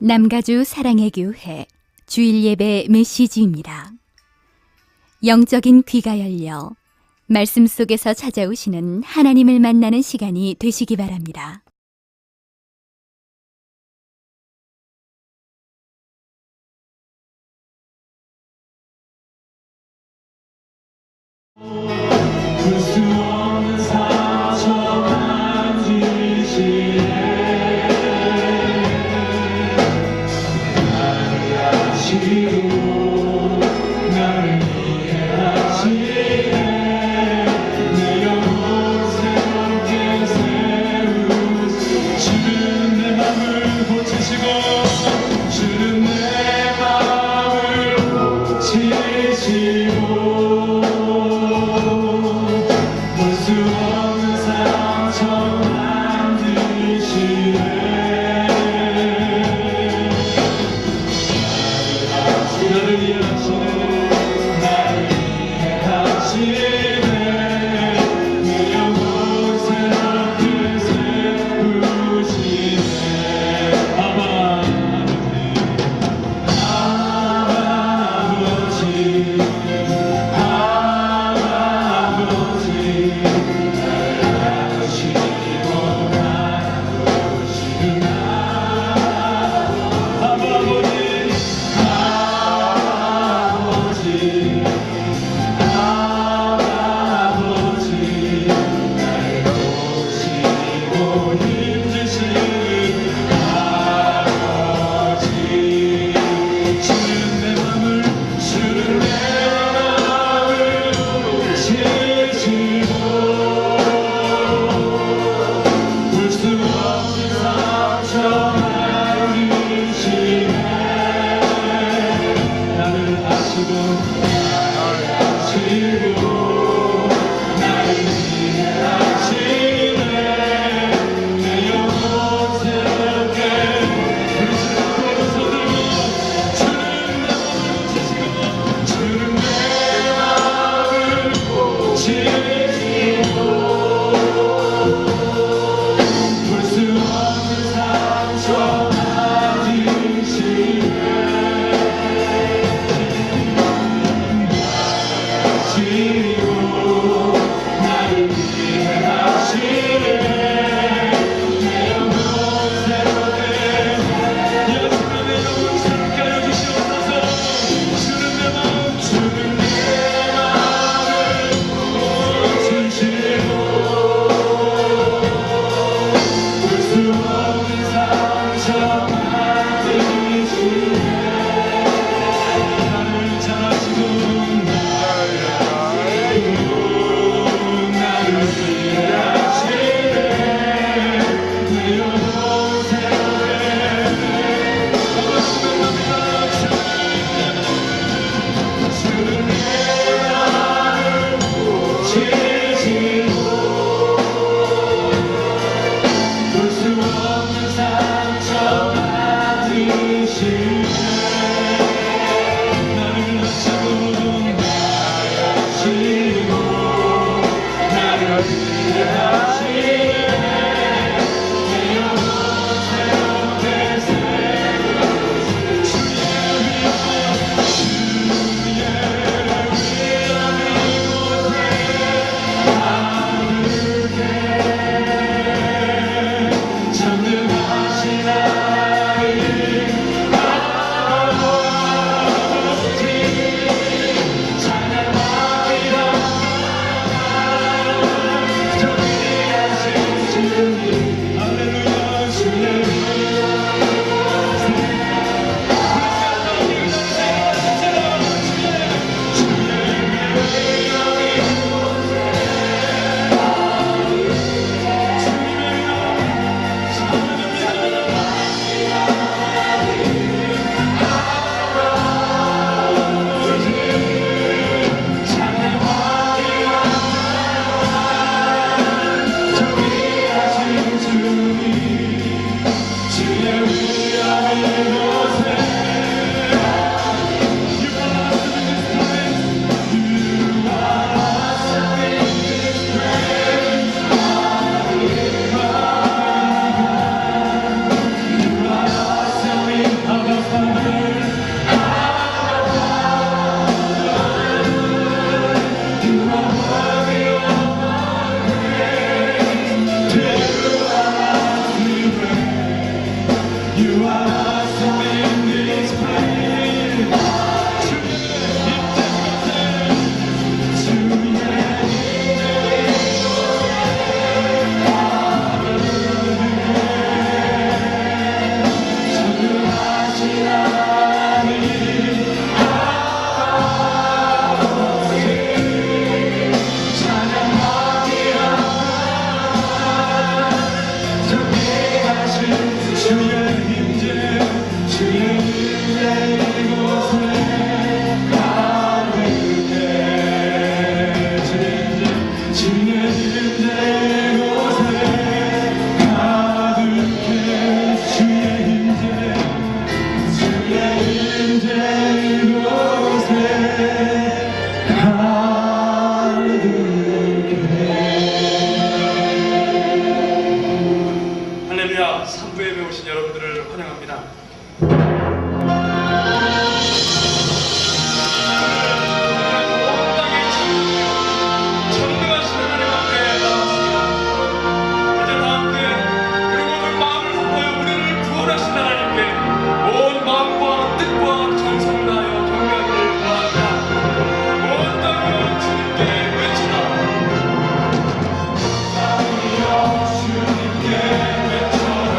남가주 사랑의 교회 주일 예배 메시지입니다. 영적인 귀가 열려 말씀 속에서 찾아오시는 하나님을 만나는 시간이 되시기 바랍니다. 수 없는 사정 만지시네 나를 아시고 나를 이해하시네 내 영혼 새롭게 세우시 주는 내 맘을 고치시고 주는 내 맘을 고치시고 in this place. 할렐루야, 3부 예배 오신 여러분들을 환영합니다. 온 땅의 전능하신 하나님 앞에 나왔습니다. 이제 다 함께 우리 모든 마음을 합하여 우리를 구원하신 하나님께 온 마음과 뜻과 정성을 다하여 경배하기를 원합니다. 온 땅이여 주님께 외치라. 주님께 외쳐라.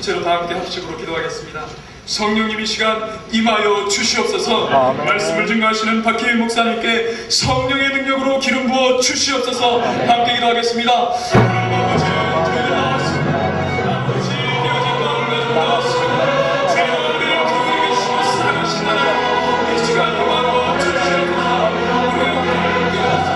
전체로 다 함께 합식으로 기도하겠습니다. 성령님 이 시간 임하여 주시옵소서. 말씀을 증거하시는 박희민 목사님께 성령의 능력으로 기름 부어 주시옵소서. 함께 기도하겠습니다. 아버지, 교회 나왔습니다. 아버지, 깨어진 마음을 가지고 나왔습니다. 주여, 우리를 교회에 계시고 사랑하신 하나님, 이 시간 임하여 주시옵소서. 우리의 영혼을 깨어서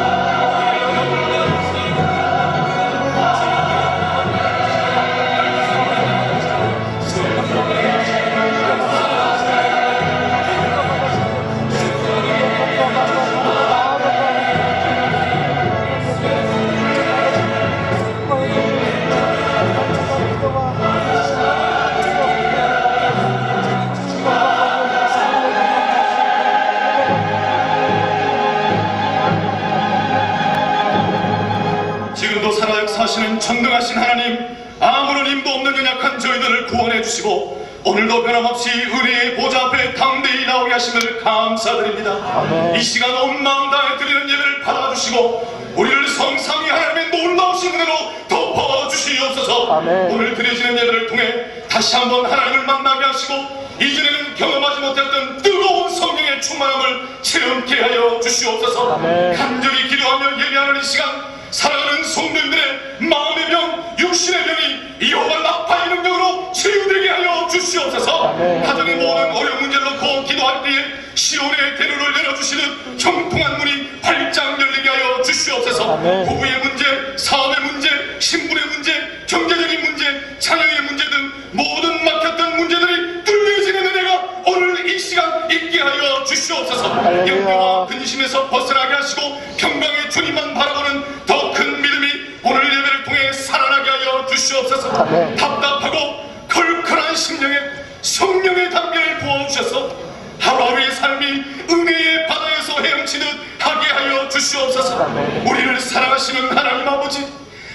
지금도 살아 역사하시는 전능하신 하나님, 아무런 힘도 없는 연약한 저희들을 구원해 주시고 오늘도 변함없이 은혜의 보좌 앞에 담대히 나오게 하심을 감사드립니다. 이 시간 온 마음 다해 드리는 예배를 받아주시고 우리를 성삼위 하나님의 놀라우신 은혜로 덮어주시옵소서. 오늘 드려지는 예배를 통해 다시 한번 하나님을 만나게 하시고 이전에는 경험하지 못했던 뜨거운 성령의 충만함을 체험케 하여 주시옵소서. 간절히 기도하며 예배하는 이 시간 사랑하는 성도님들의 마음의 병, 육신의 병이 여호와 라파의 능력으로 치유되게 하여 주시옵소서. 가정의 모든 어려운 문제를 놓고 기도할 때에 시온의 대로를 열어주시는 형통한 문이 활짝 열리게 하여 주시옵소서. 부부의 문제, 사업의 문제, 신분의 문제, 경제적인 문제, 자녀의 문제 등 모든 막혔던 문제들이 뚫려지는 은혜가 오늘 이 시간 있게 하여 주시옵소서. 염려와 근심에서 벗어나게 하시고 평강의 주님만 바라보는 더 큰 믿음이 오늘 예배를 통해 살아나게 하여 주시옵소서. 답답하고 컬컬한 심령에 성령의 담배를 부어주셔서 하루하루의 삶이 은혜의 바다에서 헤엄치듯 하게 하여 주시옵소서. 우리를 사랑하시는 하나님 아버지,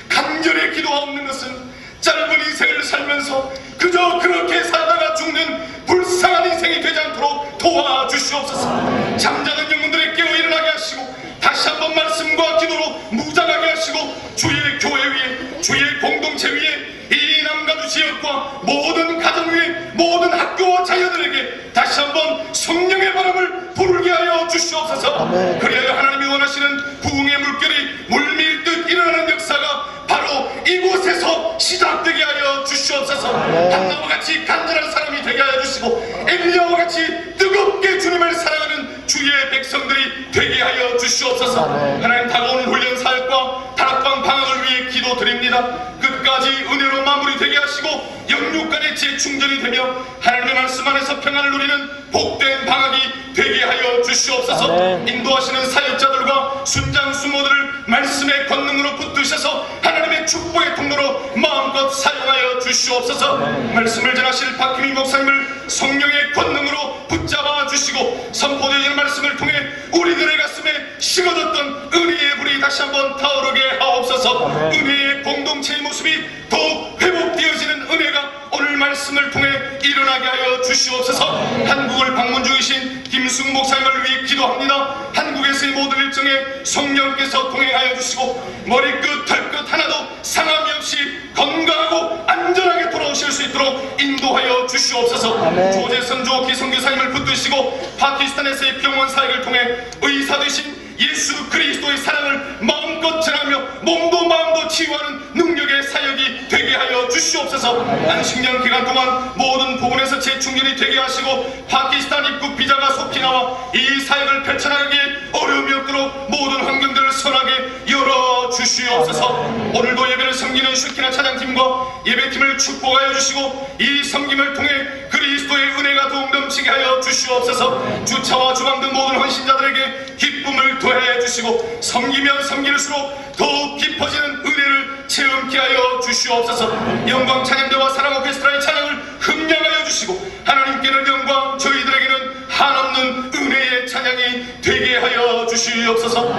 간절히 기도하옵는 것은 짧은 인생을 살면서 그저 그렇게 살다가 죽는 불쌍한 인생이 되지 않도록 도와주시옵소서. 잠자는 영혼들의 깨어 일어나게 하시고 다시 한번 말씀과 기도로 무장하게 하시고 주의 교회 위에, 주의 공동체 위에, 이 남가주 지역과 모든 가정 위에, 모든 학교와 자녀들에게 다시 한번 성령의 바람을 부르게 하여 주시옵소서. 그리하여 하나님이 원하시는 부흥의 물결이 물밀듯 일어나는 역사가 바로 이곳에서 시작되게 하여 주시옵소서. 한나와 같이 간절한 사람이 되게 하여 주시고 엘리야와 같이 뜨겁게 주님을 사랑하는 주의 백성들이 되게 하여 주시옵소서. 하나님, 다가오는 훈련 사역과 다락방 방학을 위해 기도드립니다. 끝까지 은혜로 마무리되게 하시고 영육간의 재충전이 되며 하나님의 말씀 안에서 평안을 누리는 복된 방학이 되게 하여 주시옵소서. 인도하시는 사역자들과 순장 수모들을 말씀의 권능으로 붙드셔서 하나님의 축복의 통로로 마음껏 사용하여 주시옵소서. 말씀을 전하실 박희민 목사님을 성령의 권능으로 붙잡아 주시고 선포되는 말씀을 통해 우리들의 가슴에 식어졌던 은혜의 불이 다시 한번 타오르게 하옵소서. 은혜의 공동체의 모습이 더욱 회복되어지는 은혜가 오늘 말씀을 통해 일어나게 하여 주시옵소서. 한국을 방문 중이신 김승 목사님을 위해 기도합니다. 한국에서의 모든 일정에 성령께서 동행하여 주시고 머리끝 털끝 하나도 상함이 없이 건강하고 안전하게 돌아오실 수 있도록 인도하여 주시옵소서. 조재선조 기성교사님을 붙드시고 파키스탄에서의 병원 사역을 통해 의사 되신 예수 그리스도의 사랑을 마음껏 전하며 몸도 마음도 치유하는 능력의 사역이 되게 하여 주시옵소서. 안식년 기간 동안 모든 부분에서 재충전이 되게 하시고 파키스탄 입국 비자가 속히 나와 이 사역을 펼쳐나가기에 어려움이 없도록 모든 환경들을 선하게 열어주시옵소서. 오늘도 예배를 섬기는 슈키나 찬양팀과 예배팀을 축복하여 주시고 이 섬김을 통해 그리스도의 은혜가 더욱 넘치게 하여 주시옵소서. 주차와 주방 등 모든 헌신자들에게 기쁨을 더해 주시고 섬기면 섬길수록 더욱 깊어지는 은혜를 체험케 하여 주시옵소서. 영광 찬양대와 사랑 오케스트라의 찬양을 흠량하여 주시고 하나님께는 영광, 저희들에게는 한없는 은혜의 찬양이 되게 하여 주시옵소서.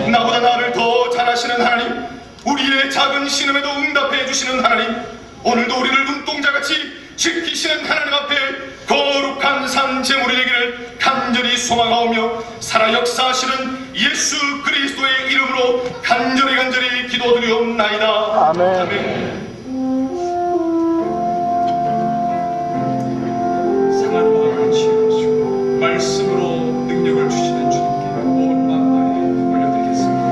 나보다 나를 더 잘하시는 하나님, 우리의 작은 신음에도 응답해 주시는 하나님, 오늘도 우리를 눈동자같이 지키시는 하나님 앞에 거룩한 산 제물이 되기를 간절히 소망하오며 살아 역사하시는 예수 그리스도의 이름으로 간절히 기도드리옵나이다. 아멘. 병을 치유하시고 말씀으로 능력을 주시는 주님께 온 마음 다해 올려드리겠습니다.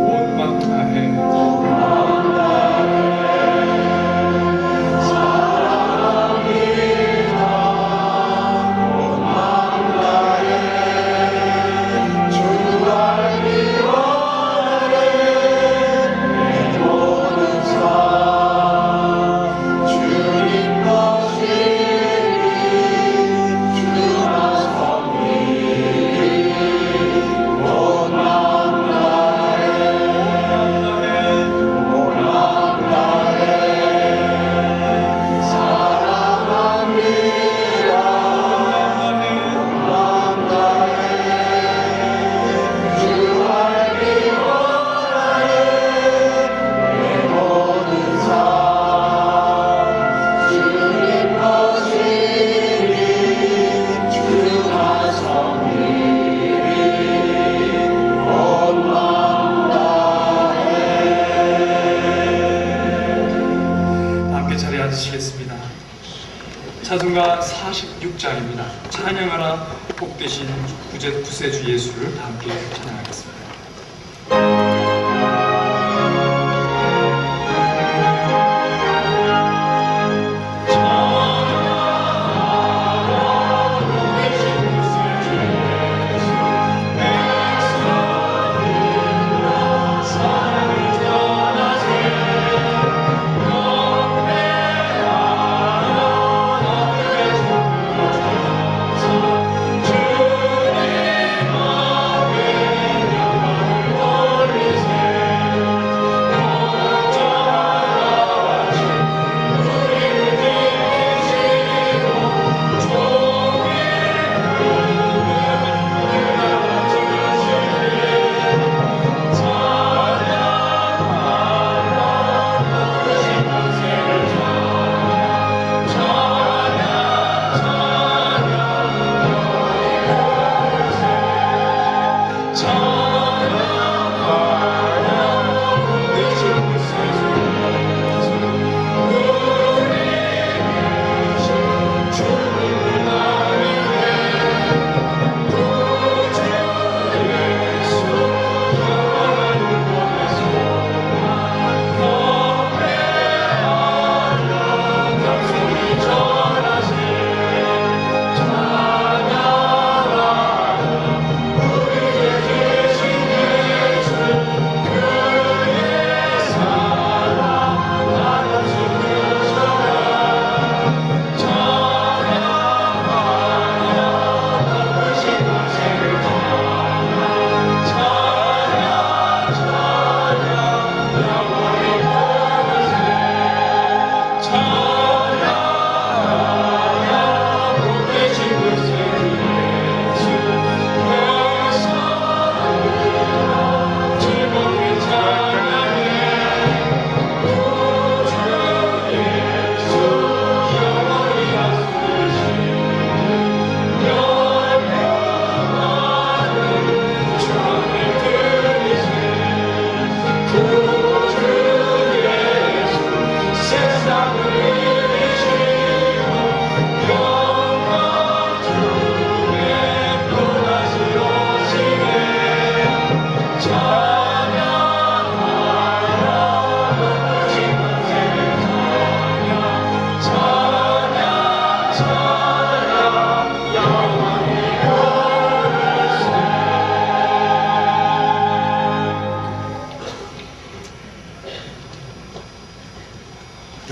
온 마음 다해 앉으시겠습니다. 찬송가 46장입니다. 찬양하라 복되신 구세주 예수를 함께 찬양하겠습니다.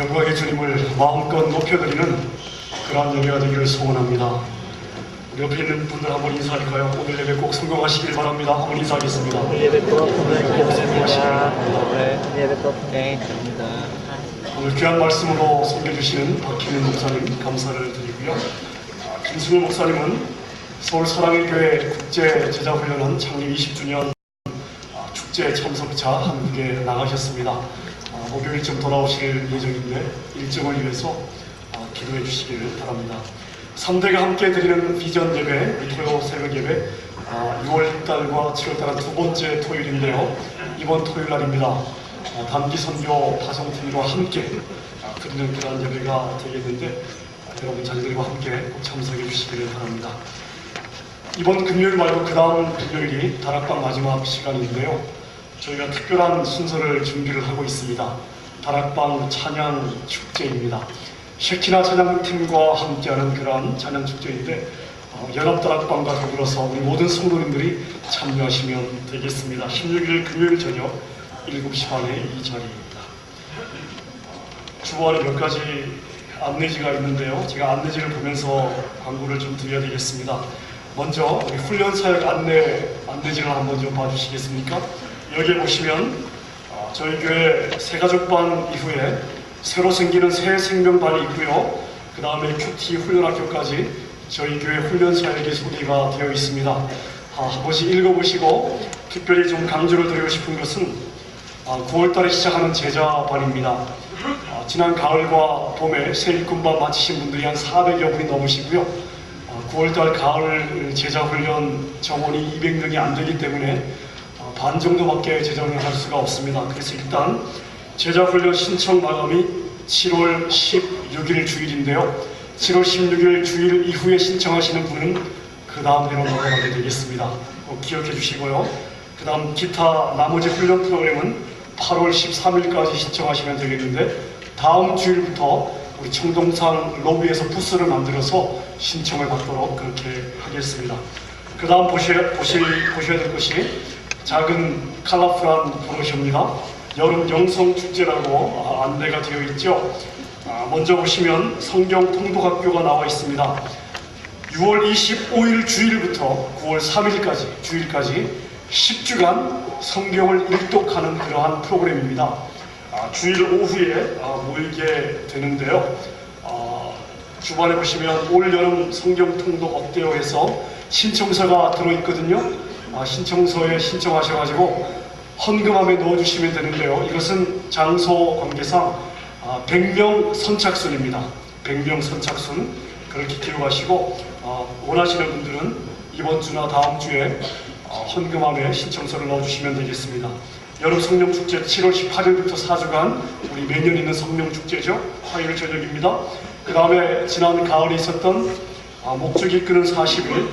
영광의 주님을 마음껏 높여드리는 그러한 예배가 되기를 소원합니다. 우리 옆에 있는 분들 한번 인사할까요? 오늘 예배 꼭 성공하시길 바랍니다. 한번 인사하겠습니다. 오늘 예배 꼭 성공하시길 바랍니다. 네. 예배 꼭 됩니다. 오늘 귀한 말씀으로 섬겨주시는 박희민 목사님 감사를 드리고요. 김승우 목사님은 서울 사랑의 교회 국제 제자훈련원 창립 20주년 축제 참석차 한국에 나가셨습니다. 목요일쯤 돌아오실 예정인데 일정을 위해서 기도해 주시기를 바랍니다. 3대가 함께 드리는 비전 예배, 토요 새벽 예배 6월 6달과 7월달 두 번째 토요일인데요. 이번 토요일 날입니다. 단기 선교 파송팀과 함께 드리는 그런 예배가 되겠는데 여러분 자녀들과 함께 꼭 참석해 주시기를 바랍니다. 이번 금요일 말고 그 다음 금요일이 다락방 마지막 시간인데요. 저희가 특별한 순서를 준비를 하고 있습니다. 다락방 찬양 축제입니다. 셰키나 찬양팀과 함께하는 그러한 찬양 축제인데 연합다락방과 더불어서 우리 모든 성도님들이 참여하시면 되겠습니다. 16일 금요일 저녁 7시 반에 이 자리입니다. 주보안에 몇 가지 안내지가 있는데요. 제가 안내지를 보면서 광고를 좀 드려야 되겠습니다. 먼저 우리 훈련 사역 안내지를 한번 좀 봐주시겠습니까? 여기에 보시면 저희 교회 새가족반 이후에 새로 생기는 새 생명반이 있고요. 그 다음에 큐티 훈련학교까지 저희 교회 훈련 사역이 소개가 되어 있습니다. 한 번씩 읽어보시고 특별히 좀 강조를 드리고 싶은 것은 9월달에 시작하는 제자반입니다. 지난 가을과 봄에 새 일꾼반 마치신 분들이 한 400여 분이 넘으시고요. 9월달 가을 제자훈련 정원이 200명이 안 되기 때문에 반 정도밖에 제자훈련을 할 수가 없습니다. 그래서 일단 제자훈련 신청 마감이 7월 16일 주일인데요. 7월 16일 주일 이후에 신청하시는 분은 그 다음 해로 넘어가게 되겠습니다. 꼭 기억해 주시고요. 그 다음 기타 나머지 훈련 프로그램은 8월 13일까지 신청하시면 되겠는데 다음 주일부터 우리 청동산 로비에서 부스를 만들어서 신청을 받도록 그렇게 하겠습니다. 그 다음 보셔야 될 것이 작은 컬러풀한 브로셔입니다. 여름 영성축제라고 안내가 되어 있죠. 먼저 보시면 성경 통독학교가 나와 있습니다. 6월 25일 주일부터 9월 3일까지 주일까지 10주간 성경을 일독하는 그러한 프로그램입니다. 주일 오후에 모이게 되는데요. 주반에 보시면 올 여름 성경 통독 어때요 해서 신청서가 들어있거든요. 신청서에 신청하셔가지고 헌금함에 넣어주시면 되는데요. 이것은 장소 관계상 100명 선착순입니다. 100명 선착순 그렇게 기록하시고 원하시는 분들은 이번 주나 다음 주에 헌금함에 신청서를 넣어주시면 되겠습니다. 여름 성령축제 7월 18일부터 4주간 우리 매년 있는 성령축제죠. 화요일 저녁입니다. 그 다음에 지난 가을에 있었던 목적이 끄는 40일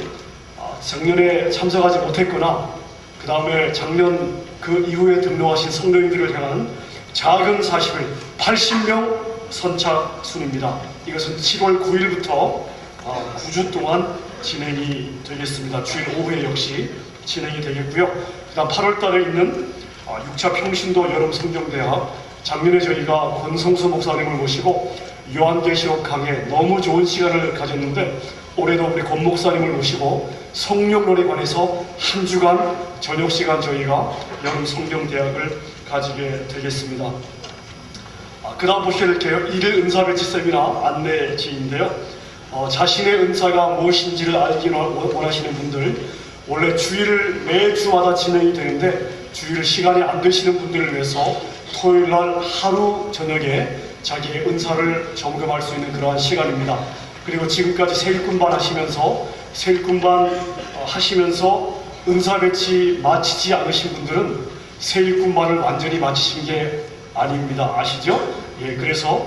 작년에 참석하지 못했거나 그 다음에 작년 그 이후에 등록하신 성도님들을 향한 작은 40일 80명 선착순입니다. 이것은 7월 9일부터 9주 동안 진행이 되겠습니다. 주일 오후에 역시 진행이 되겠고요. 그 다음 8월 달에 있는 6차 평신도 여름 성경대학 작년에 저희가 권성수 목사님을 모시고 요한계시록 강해 너무 좋은 시간을 가졌는데 올해도 우리 권 목사님을 모시고 성령론에 관해서 한 주간 저녁 시간 저희가 여름 성경대학을 가지게 되겠습니다. 그 다음 보셔야 될 게요. 1일 은사배치 세미나 안내지인데요. 자신의 은사가 무엇인지를 알기 원하시는 분들 원래 주일 매주마다 진행이 되는데 주일 시간이 안 되시는 분들을 위해서 토요일날 하루 저녁에 자기의 은사를 점검할 수 있는 그러한 시간입니다. 그리고 지금까지 세일꾼반 하시면서 은사 배치 마치지 않으신 분들은 세일꾼반을 완전히 마치신 게 아닙니다. 아시죠? 예, 그래서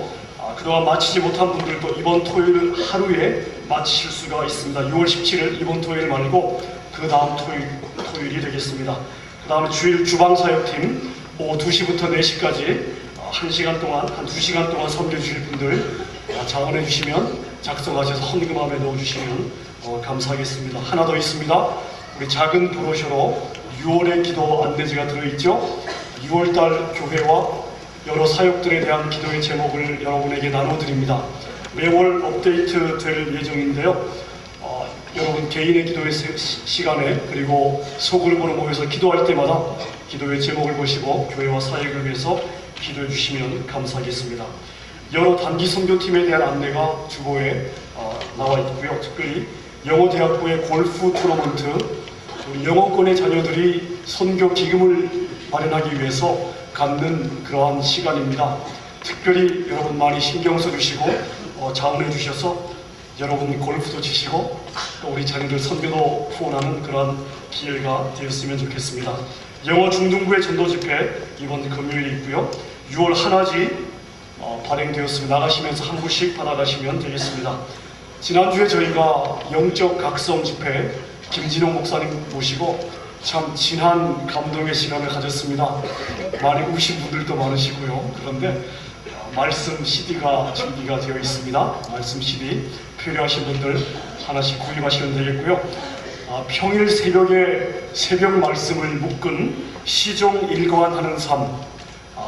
그동안 마치지 못한 분들도 이번 토요일 하루에 마치실 수가 있습니다. 6월 17일 이번 토요일 말고 그 다음 토요일이 되겠습니다. 그 다음에 주일 주방사역팀 오후 2시부터 4시까지 한 2시간 동안 섬겨주실 분들 자원해 주시면 작성하셔서 헌금함에 넣어주시면 감사하겠습니다. 하나 더 있습니다. 우리 작은 브로셔로 6월의 기도 안내지가 들어있죠. 6월달 교회와 여러 사역들에 대한 기도의 제목을 여러분에게 나눠드립니다. 매월 업데이트 될 예정인데요. 여러분 개인의 기도의 시간에 그리고 소그룹으로 모여서 기도할 때마다 기도의 제목을 보시고 교회와 사역을 위해서 기도해 주시면 감사하겠습니다. 여러 단기 선교팀에 대한 안내가 주보에 나와 있고요. 특별히 영어대학부의 골프 토너먼트 우리 영어권의 자녀들이 선교 기금을 마련하기 위해서 갖는 그러한 시간입니다. 특별히 여러분 많이 신경 써주시고 자원해 주셔서 여러분 골프도 치시고 또 우리 자녀들 선교도 후원하는 그런 기회가 되었으면 좋겠습니다. 영어 중등부의 전도 집회 이번 금요일에 있고요. 6월 하나지 발행되었으며 나가시면서 한 부씩 받아가시면 되겠습니다. 지난주에 저희가 영적 각성 집회 김진홍 목사님 모시고 참 진한 감동의 시간을 가졌습니다. 많이 우신 분들도 많으시고요. 그런데 말씀 CD가 준비가 되어 있습니다. 말씀 CD 필요하신 분들 하나씩 구입하시면 되겠고요. 평일 새벽에 새벽 말씀을 묶은 시종 일관하는 삶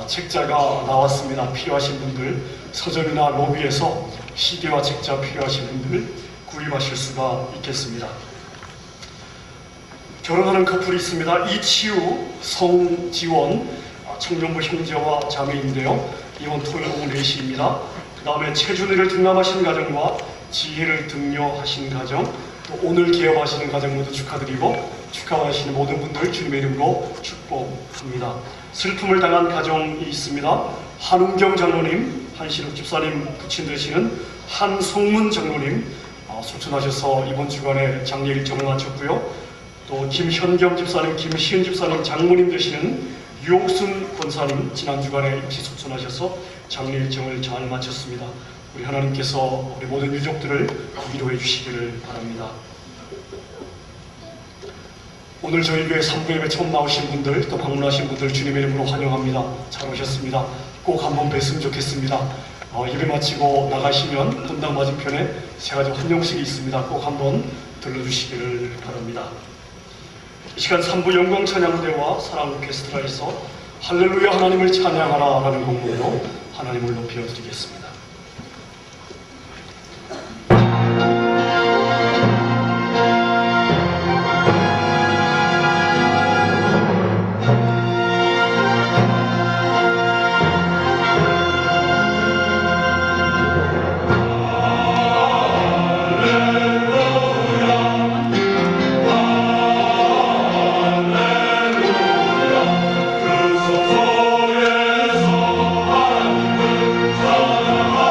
책자가 나왔습니다. 필요하신 분들 서점이나 로비에서 CD와 책자 필요하신 분들 구입하실 수가 있겠습니다. 결혼하는 커플이 있습니다. 이치우, 성지원 청년부 형제와 자매인데요. 이번 토요일 오후 4시입니다. 그 다음에 최준희를 등남하신 가정과 지혜를 등려하신 가정, 또 오늘 개업하시는 가정 모두 축하드리고 축하하시는 모든 분들 주님의 이름으로 축복합니다. 슬픔을 당한 가정이 있습니다. 한웅경 장로님, 한신욱 집사님 부친 되시는 한송문 장로님 소천하셔서 이번 주간에 장례 일정을 마쳤고요. 또 김현경 집사님, 김시은 집사님 장모님 되시는 유옥순 권사님 지난 주간에 임시 소천하셔서 장례 일정을 잘 마쳤습니다. 우리 하나님께서 우리 모든 유족들을 위로해 주시기를 바랍니다. 오늘 저희 교회 3부 예배 처음 나오신 분들 또 방문하신 분들 주님의 이름으로 환영합니다. 잘 오셨습니다. 꼭 한번 뵀으면 좋겠습니다. 예배 마치고 나가시면 본당 맞은편에 세 가지 환영식이 있습니다. 꼭 한번 들러주시기를 바랍니다. 이 시간 3부 영광 찬양대와 사랑 오케스트라에서 할렐루야 하나님을 찬양하라 라는 곡으로 하나님을 높여드리겠습니다. 그 소속에서 하나님을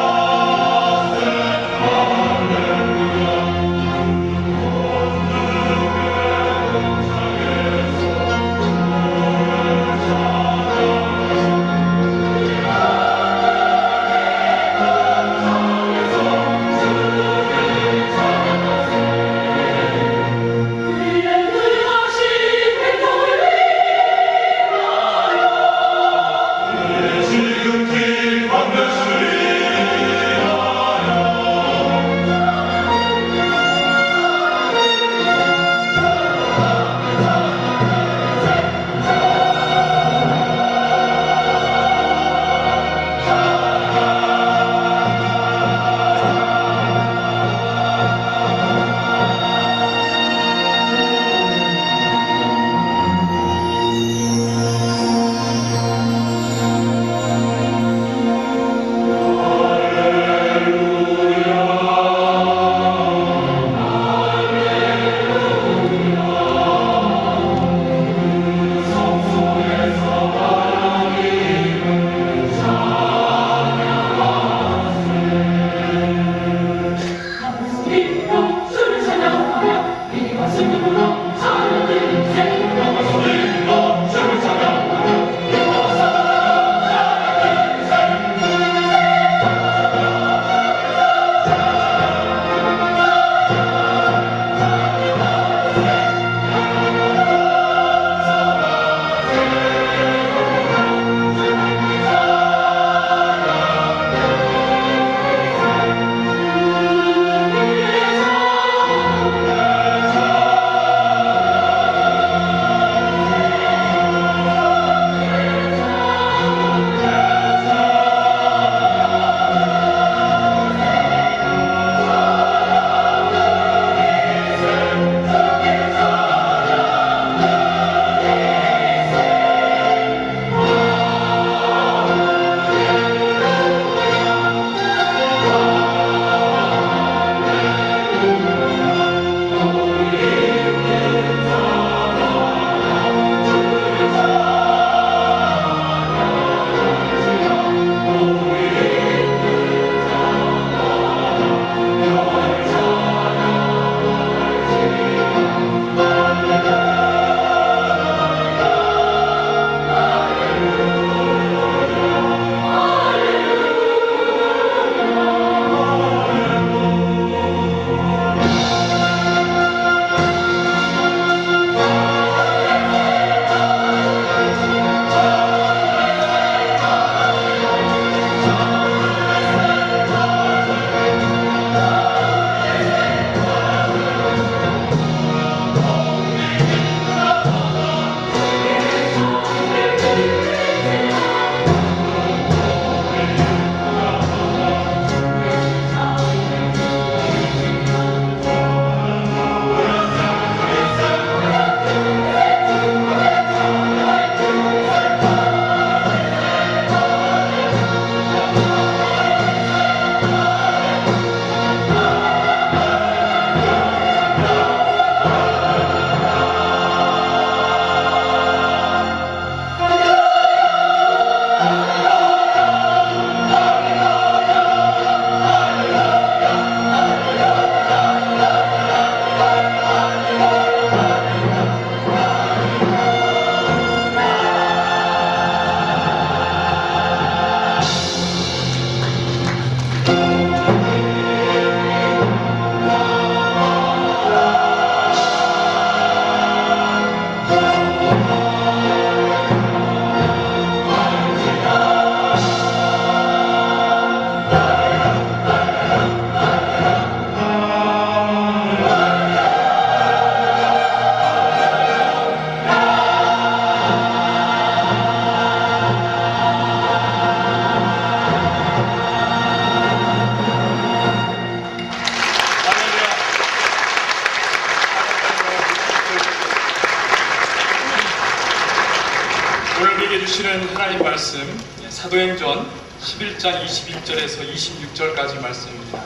오늘 하나님 말씀 사도행전 11장 21절에서 26절까지 말씀입니다.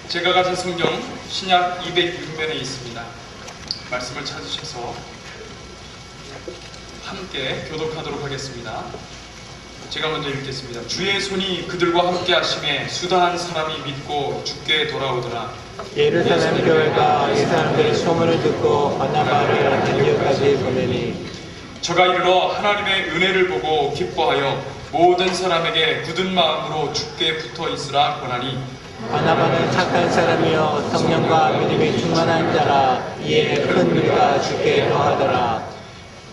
제가 가진 성경 신약 206면에 있습니다. 말씀을 찾으셔서 함께 교독하도록 하겠습니다. 제가 먼저 읽겠습니다. 주의 손이 그들과 함께 하심에 수다한 사람이 믿고 주께 돌아오더라. 예루살렘 교회가 이 사람들의 소문을 듣고 바나바를 안디옥까지 보내니 저가 이르러 하나님의 은혜를 보고 기뻐하여 모든 사람에게 굳은 마음으로 주께 붙어 있으라 권하니 바나바는 착한 사람이요 성령과 믿음이 충만한 자라. 이에 큰 무리가 주께 거하더라.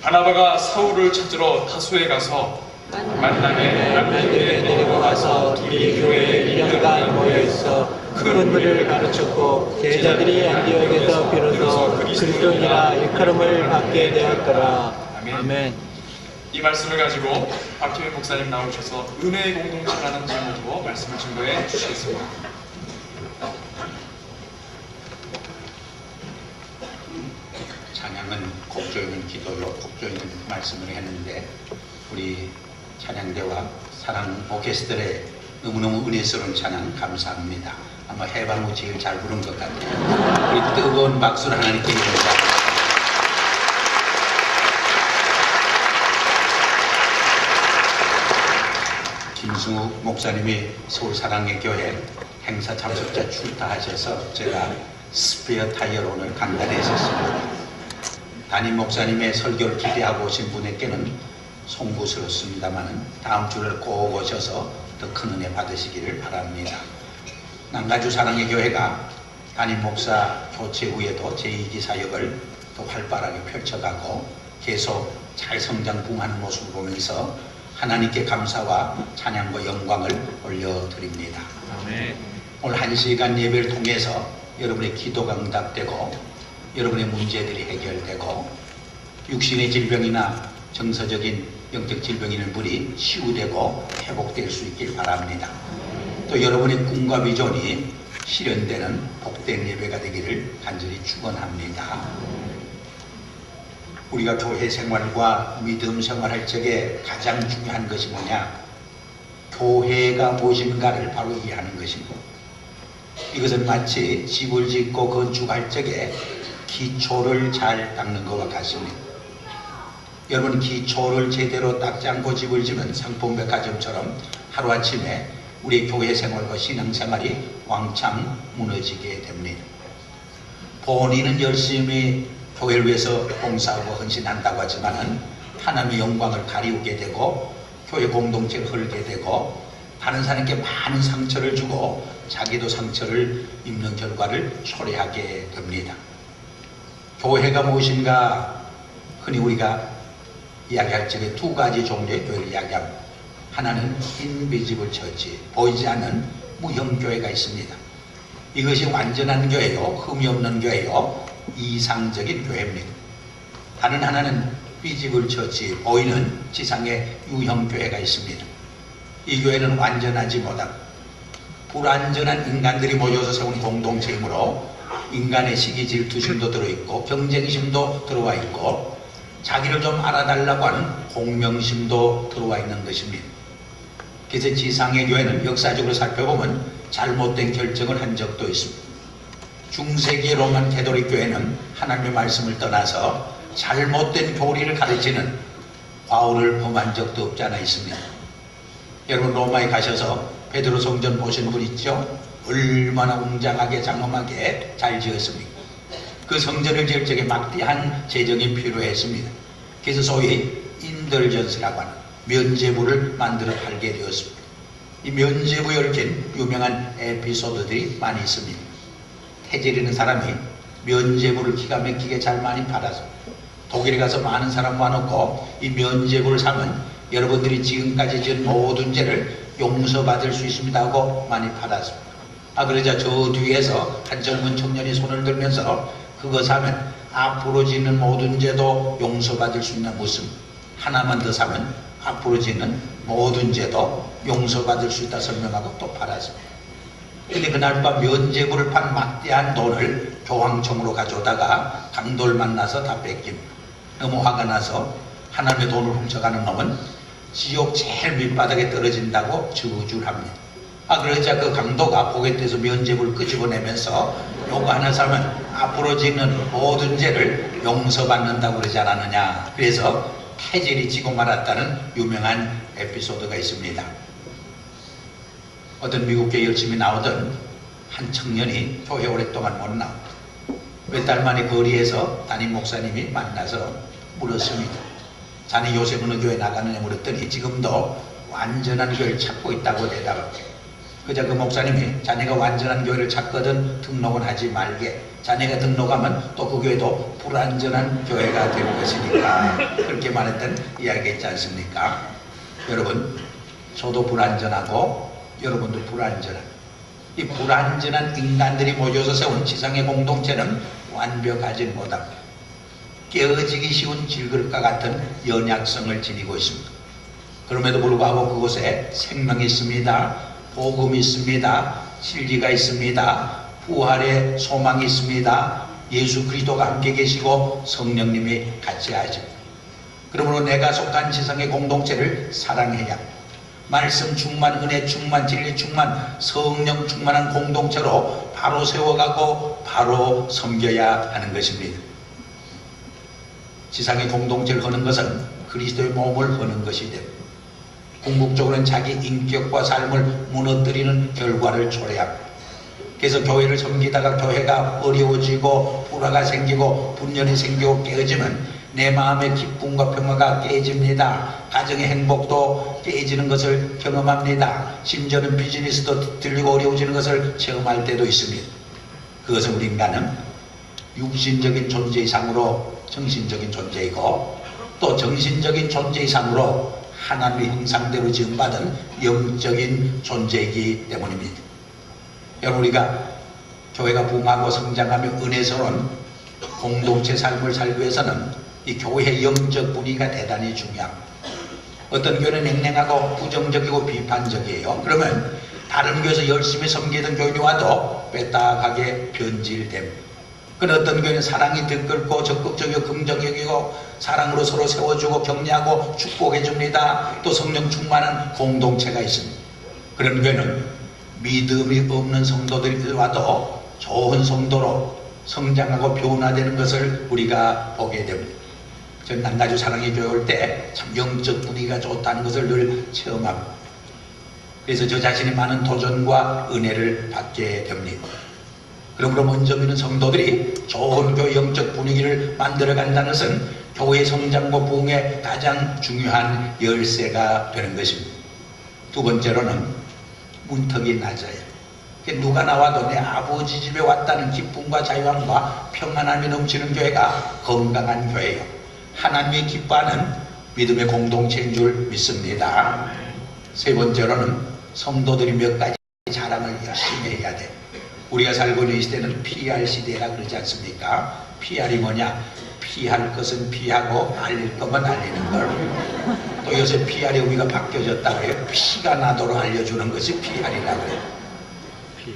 바나바가 사울을 찾으러 타소에 가서 만남에 남편에게 데리고 가서 둘이 교회에 1년간 모여있어 큰 무리를 가르쳤고 제자들이 안디옥에서 비로소 그리스도인이라 일컬음을 받게 되었더라. 아멘. 이 말씀을 가지고 박효민 목사님 나오셔서 은혜의 공동체라는 제목으로 말씀을 증거해 주시겠습니다. 찬양은 곡조 있는 기도로 곡조 있는 말씀을 했는데 우리 찬양대와 사랑 오케스트라에 너무너무 은혜스러운 찬양 감사합니다. 아마 해방후 제일 잘 부른 것 같아요. 우리 뜨거운 박수를 하나님께 드립니다. 김승욱 목사님이 서울사랑의 교회 행사 참석자 출타하셔서 제가 스페어 타이어로 오늘 강단에 있었습니다. 담임 목사님의 설교를 기대하고 오신 분에게는 송구스럽습니다만 다음 주를 꼭 오셔서 더 큰 은혜 받으시기를 바랍니다. 남가주 사랑의 교회가 담임 목사 교체 후에도 제2기 사역을 더 활발하게 펼쳐가고 계속 잘 성장붕하는 모습을 보면서 하나님께 감사와 찬양과 영광을 올려드립니다. 오늘 1시간 예배를 통해서 여러분의 기도가 응답되고 여러분의 문제들이 해결되고 육신의 질병이나 정서적인 영적 질병이 있는 분이 치유되고 회복될 수 있길 바랍니다. 또 여러분의 꿈과 비전이 실현되는 복된 예배가 되기를 간절히 축원합니다. 우리가 교회 생활과 믿음 생활할 적에 가장 중요한 것이 뭐냐? 교회가 무엇인가를 바로 이해하는 것입니다. 이것은 마치 집을 짓고 건축할 적에 기초를 잘 닦는 것과 같습니다. 여러분 기초를 제대로 닦지 않고 집을 지면 상품백화점처럼 하루아침에 우리의 교회 생활과 신앙생활이 왕창 무너지게 됩니다. 본인은 열심히 교회를 위해서 봉사하고 헌신한다고 하지만은 하나님의 영광을 가리우게 되고 교회 공동체를 헐게 되고 다른 사람에게 많은 상처를 주고 자기도 상처를 입는 결과를 초래하게 됩니다. 교회가 무엇인가 흔히 우리가 이야기할 적에 두 가지 종류의 교회를 이야기합니다. 하나는 인비지블 처치, 보이지 않는 무형교회가 있습니다. 이것이 완전한 교회요, 흠이 없는 교회요, 이상적인 교회입니다. 다른 하나는 비지블 처치, 보이는 지상의 유형교회가 있습니다. 이 교회는 완전하지 못한 불완전한 인간들이 모여서 세운 공동체이므로 인간의 시기 질투심도 들어있고 경쟁심도 들어와 있고 자기를 좀 알아달라고 하는 공명심도 들어와 있는 것입니다. 그래서 지상의 교회는 역사적으로 살펴보면 잘못된 결정을 한 적도 있습니다. 중세기의 로만 가톨릭 교회는 하나님의 말씀을 떠나서 잘못된 교리를 가르치는 과오를 범한 적도 없지 않아 있습니다. 여러분 로마에 가셔서 베드로 성전 보신 분 있죠? 얼마나 웅장하게 장엄하게 잘 지었습니까? 그 성전을 지을 적에 막대한 재정이 필요했습니다. 그래서 소위 인덜전스라고 하는 면죄부를 만들어 팔게 되었습니다. 이 면죄부에 얽힌 유명한 에피소드들이 많이 있습니다. 태질이는 사람이 면죄부를 기가 막히게 잘 많이 팔아서 독일에 가서 많은 사람 모아놓고 이 면죄부를 사면 여러분들이 지금까지 지은 모든 죄를 용서받을 수 있습니다 하고 많이 팔았습니다. 그러자 저 뒤에서 한 젊은 청년이 손을 들면서 그거 사면 앞으로 짓는 모든 죄도 용서받을 수 있는 무슨 하나만 더 사면 앞으로 짓는 모든 죄도 용서받을 수 있다 설명하고 또 팔았습니다. 근데 그날 밤 면죄부를 판 막대한 돈을 교황청으로 가져오다가 강도를 만나서 다 뺏깁니다. 너무 화가 나서 하나님의 돈을 훔쳐가는 놈은 지옥 제일 밑바닥에 떨어진다고 저주를 합니다. 그러자 그 강도가 고갯에서 면죄부를 끄집어내면서 요구하는 사람은 앞으로 짓는 모든 죄를 용서받는다고 그러지 않았느냐. 그래서 태질이 지고 말았다는 유명한 에피소드가 있습니다. 어떤 미국교회 열심히 나오던 한 청년이 교회 오랫동안 못 나오고 몇 달 만에 거리에서 담임 목사님이 만나서 물었습니다. 자네 요새 어느 교회 나가느냐 물었더니 지금도 완전한 교회를 찾고 있다고 대답합니다. 그자 그 목사님이 자네가 완전한 교회를 찾거든 등록은 하지 말게. 자네가 등록하면 또 그 교회도 불완전한 교회가 될 것이니까. 그렇게 말했던 이야기가 있지 않습니까? 여러분, 저도 불완전하고 여러분도 불완전한 이 불완전한 인간들이 모여서 세운 지상의 공동체는 완벽하지 못합니다. 깨어지기 쉬운 질그릇과 같은 연약성을 지니고 있습니다. 그럼에도 불구하고 그곳에 생명이 있습니다. 복음이 있습니다. 진리가 있습니다. 부활의 소망이 있습니다. 예수 그리스도가 함께 계시고 성령님이 같이 하십니다. 그러므로 내가 속한 지상의 공동체를 사랑해야 합니다. 말씀 충만, 은혜 충만, 진리 충만, 성령 충만한 공동체로 바로 세워가고 바로 섬겨야 하는 것입니다. 지상의 공동체를 하는 것은 그리스도의 몸을 하는 것이 됩니다. 궁극적으로는 자기 인격과 삶을 무너뜨리는 결과를 초래합니다. 그래서 교회를 섬기다가 교회가 어려워지고 불화가 생기고 분열이 생기고 깨어지면 내 마음의 기쁨과 평화가 깨집니다. 가정의 행복도 깨지는 것을 경험합니다. 심지어는 비즈니스도 들리고 어려워지는 것을 체험할 때도 있습니다. 그것은 우리 인간은 육신적인 존재 이상으로 정신적인 존재이고 또 정신적인 존재 이상으로 하나님의 형상대로 지음받은 영적인 존재이기 때문입니다. 여러분, 우리가 교회가 부흥하고 성장하며 은혜스러운 공동체 삶을 살기 위해서는 이 교회의 영적 분위기가 대단히 중요합니다. 어떤 교회는 냉랭하고 부정적이고 비판적이에요. 그러면 다른 교회에서 열심히 섬기던 교인이 와도 빼딱하게 변질됩니다. 그런데 어떤 교회는 사랑이 들끓고 적극적이고 긍정적이고 사랑으로 서로 세워주고 격려하고 축복해줍니다. 또 성령 충만한 공동체가 있습니다. 그런 교회는 믿음이 없는 성도들이 와도 좋은 성도로 성장하고 변화되는 것을 우리가 보게 됩니다. 저는 남가주 사랑의 교회 올 때 참 영적 분위기가 좋다는 것을 늘 체험합니다. 그래서 저 자신이 많은 도전과 은혜를 받게 됩니다. 그러므로 먼저 믿는 성도들이 좋은 교회 영적 분위기를 만들어간다는 것은 교회 성장과 부흥의 가장 중요한 열쇠가 되는 것입니다. 두 번째로는 문턱이 낮아요. 누가 나와도 내 아버지 집에 왔다는 기쁨과 자유함과 평안함이 넘치는 교회가 건강한 교회예요. 하나님이 기뻐하는 믿음의 공동체인 줄 믿습니다. 세 번째로는 성도들이 몇 가지 자랑을 열심히 해야 돼. 우리가 살고 있는 이 시대는 PR 시대라 그러지 않습니까? PR이 뭐냐? 피할 것은 피하고 알릴 것만 알리는 걸. 또 요새 PR의 의미가 바뀌어졌다고 해요. 피가 나도록 알려주는 것이 PR이라고 해요.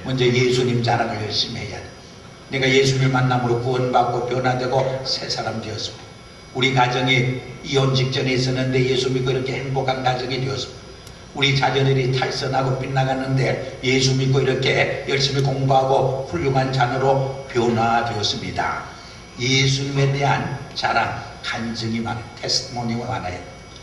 먼저 예수님 자랑을 열심히 해야 돼. 내가 예수님을 만남으로 구원받고 변화되고 새 사람 되었습니다. 우리 가정이 이혼 직전에 있었는데 예수 믿고 이렇게 행복한 가정이 되었습니다. 우리 자녀들이 탈선하고 빗나갔는데 예수 믿고 이렇게 열심히 공부하고 훌륭한 자녀로 변화되었습니다. 예수님에 대한 자랑, 간증이 많아요. 테스티모니가 많아요.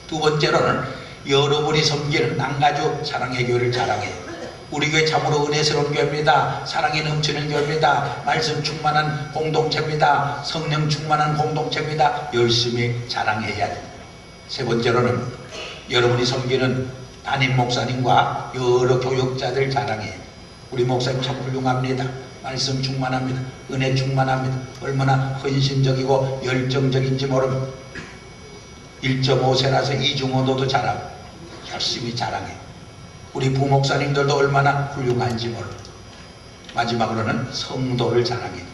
두 번째로는 여러분이 섬기는 남가주 사랑의 교회를 자랑해요. 우리 교회 참으로 은혜스러운 교회입니다. 사랑이 넘치는 교회입니다. 말씀 충만한 공동체입니다. 성령 충만한 공동체입니다. 열심히 자랑해야 돼요. 세 번째로는 여러분이 섬기는 담임 목사님과 여러 교육자들 자랑해요. 우리 목사님 참 훌륭합니다. 말씀 충만합니다. 은혜 충만합니다. 얼마나 헌신적이고 열정적인지 모릅니다. 1.5세라서 이중언어도 잘하고 열심히 자랑해요. 우리 부목사님들도 얼마나 훌륭한지 모릅니다. 마지막으로는 성도를 자랑해요.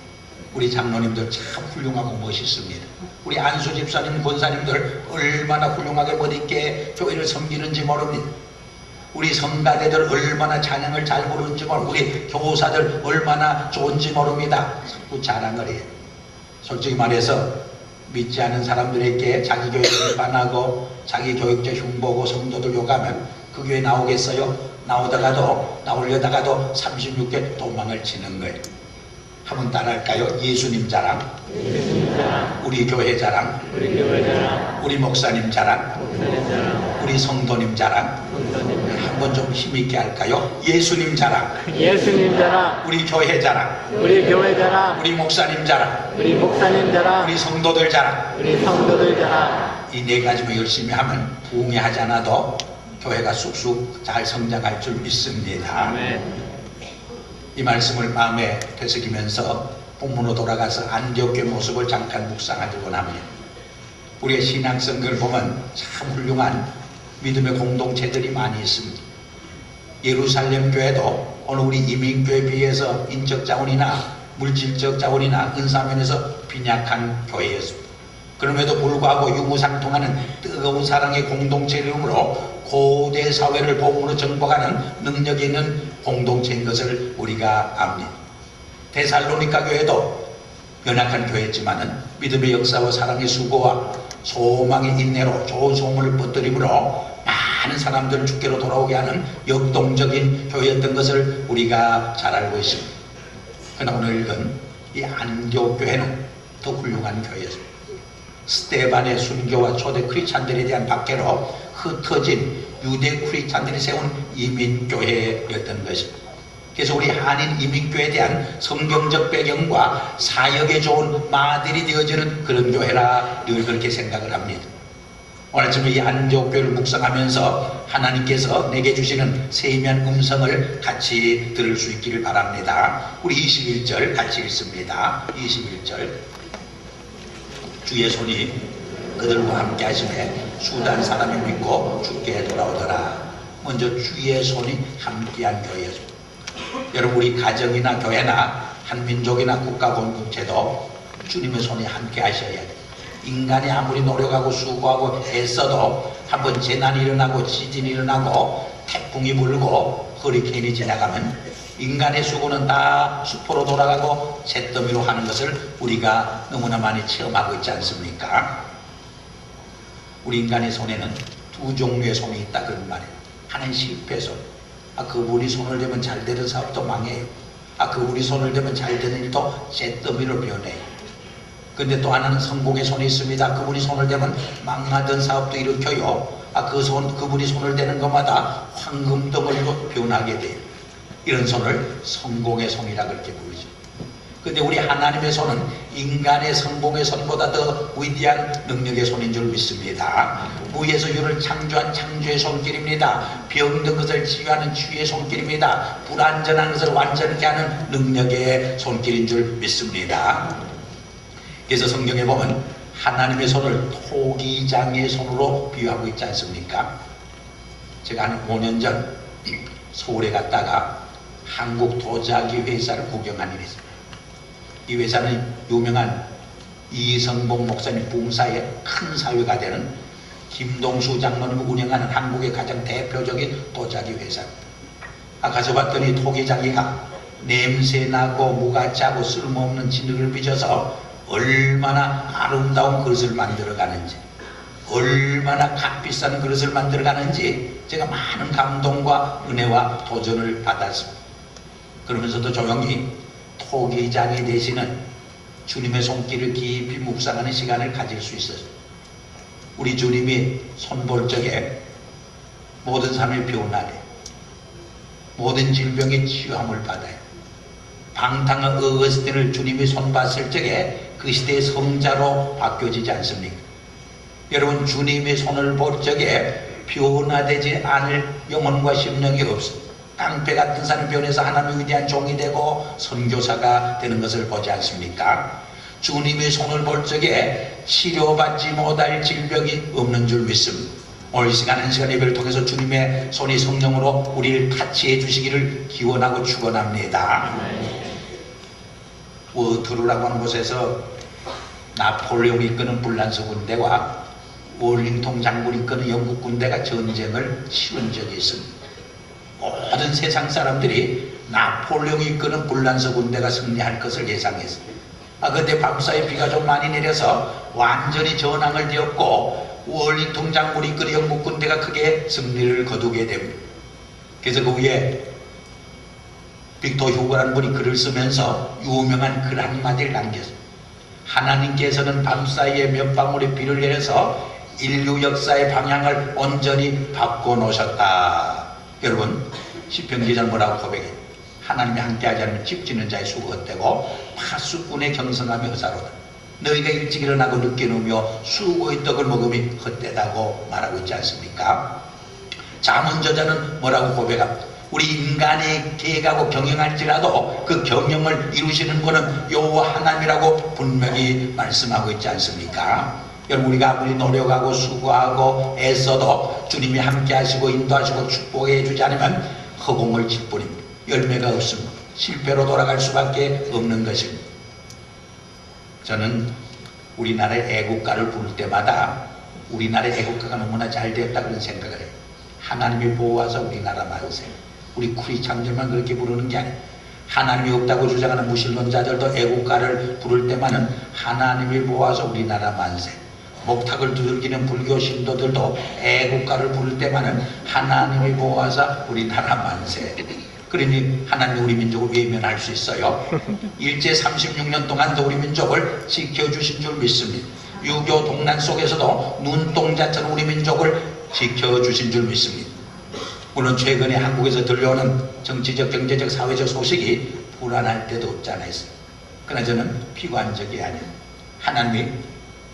우리 장로님들 참 훌륭하고 멋있습니다. 우리 안수 집사님, 권사님들 얼마나 훌륭하게 멋있게 교회를 섬기는지 모릅니다. 우리 성가대들 얼마나 찬양을 잘 부르는지 모릅니다. 우리 교사들 얼마나 좋은지 모릅니다. 자꾸 자랑을 해요. 솔직히 말해서 믿지 않은 사람들에게 자기 교회 비판하고 자기 교육적 흉보고 성도들 욕하면 그 교회 나오겠어요? 나오려다가도 36개 도망을 치는 거예요. 한번 따라할까요? 예수님 자랑, 우리 교회 자랑, 우리 목사님 자랑, 우리 성도님 자랑. 한번 좀 힘있게 할까요? 예수님 자랑, 예수님 자랑, 우리 교회 자랑, 우리 교회 자랑, 우리 목사님 자랑, 우리 목사님 자랑, 우리 성도들 자랑. 우리 성도들 자랑. 이 네 가지만 열심히 하면 부흥하지 않아도 교회가 쑥쑥 잘 성장할 줄 믿습니다. 아멘. 이 말씀을 마음에 되새기면서 본문으로 돌아가서 안디옥교회 모습을 잠깐 묵상하려고 합니다. 우리의 신앙성경을 보면 참 훌륭한 믿음의 공동체들이 많이 있습니다. 예루살렘 교회도 오늘 우리 이민교회에 비해서 인적 자원이나 물질적 자원이나 은사면에서 빈약한 교회였습니다. 그럼에도 불구하고 유무상통하는 뜨거운 사랑의 공동체의 이름으로 고대 사회를 복음으로 정복하는 능력이 있는 공동체인 것을 우리가 압니다. 데살로니가 교회도 연약한 교회였지만은 믿음의 역사와 사랑의 수고와 소망의 인내로 좋은 소문을 뻗들임으로 많은 사람들을 주께로 돌아오게 하는 역동적인 교회였던 것을 우리가 잘 알고 있습니다. 그러나 오늘 읽은 이 안디옥 교회는 더 훌륭한 교회였습니다. 스테반의 순교와 초대 크리스찬들에 대한 박해로 흩어진 유대 크리스찬들이 세운 이민교회였던 것입니다. 그래서 우리 한인 이민교회에 대한 성경적 배경과 사역에 좋은 마들이 되어지는 그런 교회라 늘 그렇게 생각을 합니다. 오늘 아침에 이 안디옥 교회를 묵상하면서 하나님께서 내게 주시는 세미한 음성을 같이 들을 수 있기를 바랍니다. 우리 21절 같이 읽습니다. 21절. 주의 손이 그들과 함께 하심에 수단 사람이 믿고 주께 돌아오더라. 먼저 주의 손이 함께한 교회였습니다. 여러분, 우리 가정이나 교회나 한 민족이나 국가 공동체도 주님의 손이 함께 하셔야 돼요. 인간이 아무리 노력하고 수고하고 애써도 한번 재난이 일어나고 지진이 일어나고 태풍이 불고 허리케인이 지나가면 인간의 수고는 다 수포로 돌아가고 잿더미로 하는 것을 우리가 너무나 많이 체험하고 있지 않습니까? 우리 인간의 손에는 두 종류의 손이 있다 그런 말이에요. 하나는 실패 손. 그분이 손을 대면 잘 되는 사업도 망해요. 그분이 손을 대면 잘 되는 일도 잿더미로 변해요. 근데 또 하나는 성공의 손이 있습니다. 그분이 손을 대면 망하던 사업도 일으켜요. 그분이 손을 대는 것마다 황금덩어리로 변하게 돼요. 이런 손을 성공의 손이라 그렇게 부르죠. 근데 우리 하나님의 손은 인간의 성공의 손보다 더 위대한 능력의 손인 줄 믿습니다. 무에서 유를 창조한 창조의 손길입니다. 병든 것을 치유하는 치유의 손길입니다. 불완전한 것을 완전케 하는 능력의 손길인 줄 믿습니다. 그래서 성경에 보면 하나님의 손을 토기장의 손으로 비유하고 있지 않습니까? 제가 한 5년 전 서울에 갔다가 한국 도자기 회사를 구경한 일이 있습니다. 이 회사는 유명한 이성봉 목사님 붕사의 큰 사회가 되는 김동수 장로님이 운영하는 한국의 가장 대표적인 도자기 회사입니다. 가서 봤더니 토기장이가 냄새나고 무가짜고 쓸모없는 진흙을 빚어서 얼마나 아름다운 그릇을 만들어가는지, 얼마나 값비싼 그릇을 만들어가는지 제가 많은 감동과 은혜와 도전을 받았습니다. 그러면서도 조용히 토기장이 되시는 주님의 손길을 깊이 묵상하는 시간을 가질 수 있었습니다. 우리 주님이 손볼 적에 모든 삶이 변화돼, 모든 질병이 치유함을 받아요. 방탕한 어거스틴을 주님이 손봤을 적에 그 시대의 성자로 바뀌어지지 않습니까? 여러분, 주님의 손을 볼 적에 변화되지 않을 영혼과 심령이 없습니다. 깡패 같은 사람이 변해서 하나님의 위대한 종이 되고 선교사가 되는 것을 보지 않습니까? 주님의 손을 볼 적에 치료받지 못할 질병이 없는 줄 믿습니다. 오늘 이 시간 한 시간 예배를 통해서 주님의 손이 성령으로 우리를 타치해 주시기를 기원하고 축원합니다. 워터루라고 하는 곳에서 나폴레옹이 이끄는 불란서 군대와 월링턴 장군이 이끄는 영국 군대가 전쟁을 치른 적이 있습니다. 모든 세상 사람들이 나폴레옹이 이끄는 불란서 군대가 승리할 것을 예상했습니다. 그때 밤사이 비가 좀 많이 내려서 완전히 전황을 되었고 월링통 장군이 그 영국 군대가 크게 승리를 거두게 됩니다. 그래서 그 위에 빅토 휴고라는 분이 글을 쓰면서 유명한 글 한마디를 남겼습니다. 하나님께서는 밤사이에 몇 방울의 비를 내려서 인류 역사의 방향을 온전히 바꿔놓으셨다. 여러분, 시편 기자는 뭐라고 고백해? 하나님이 함께하지 않으면 집 짓는 자의 수가 헛되고 파수꾼의 경성함이 허사로다. 너희가 일찍 일어나고 늦게 누우며 수고의 떡을 먹음이 헛되다고 말하고 있지 않습니까? 잠언저자는 뭐라고 고백합니다. 우리 인간이 계획하고 경영할지라도 그 경영을 이루시는 분은 여호와 하나님이라고 분명히 말씀하고 있지 않습니까? 여러분, 우리가 아무리 노력하고 수고하고 애써도 주님이 함께 하시고 인도하시고 축복해 주지 않으면 허공을 칠 뿐입니다. 열매가 없습니다. 실패로 돌아갈 수밖에 없는 것입니다. 저는 우리나라의 애국가를 부를 때마다 우리나라의 애국가가 너무나 잘 되었다 그런 생각을 해요. 하나님이 보호하사 우리나라 만세. 우리 쿠리 창절만 그렇게 부르는 게 아니에요. 하나님이 없다고 주장하는 무신론자들도 애국가를 부를 때만은 하나님이 보호하사 우리나라 만세. 목탁을 두들기는 불교 신도들도 애국가를 부를 때만은 하나님이 보호하사 우리나라 만세. 그러니 하나님 우리 민족을 외면할 수 있어요? 일제 36년 동안도 우리 민족을 지켜주신 줄 믿습니다. 유교 동란 속에서도 눈동자처럼 우리 민족을 지켜주신 줄 믿습니다. 물론 최근에 한국에서 들려오는 정치적, 경제적, 사회적 소식이 불안할 때도 없지 않아 있어요. 그러나 저는 비관적이 아니에요. 하나님이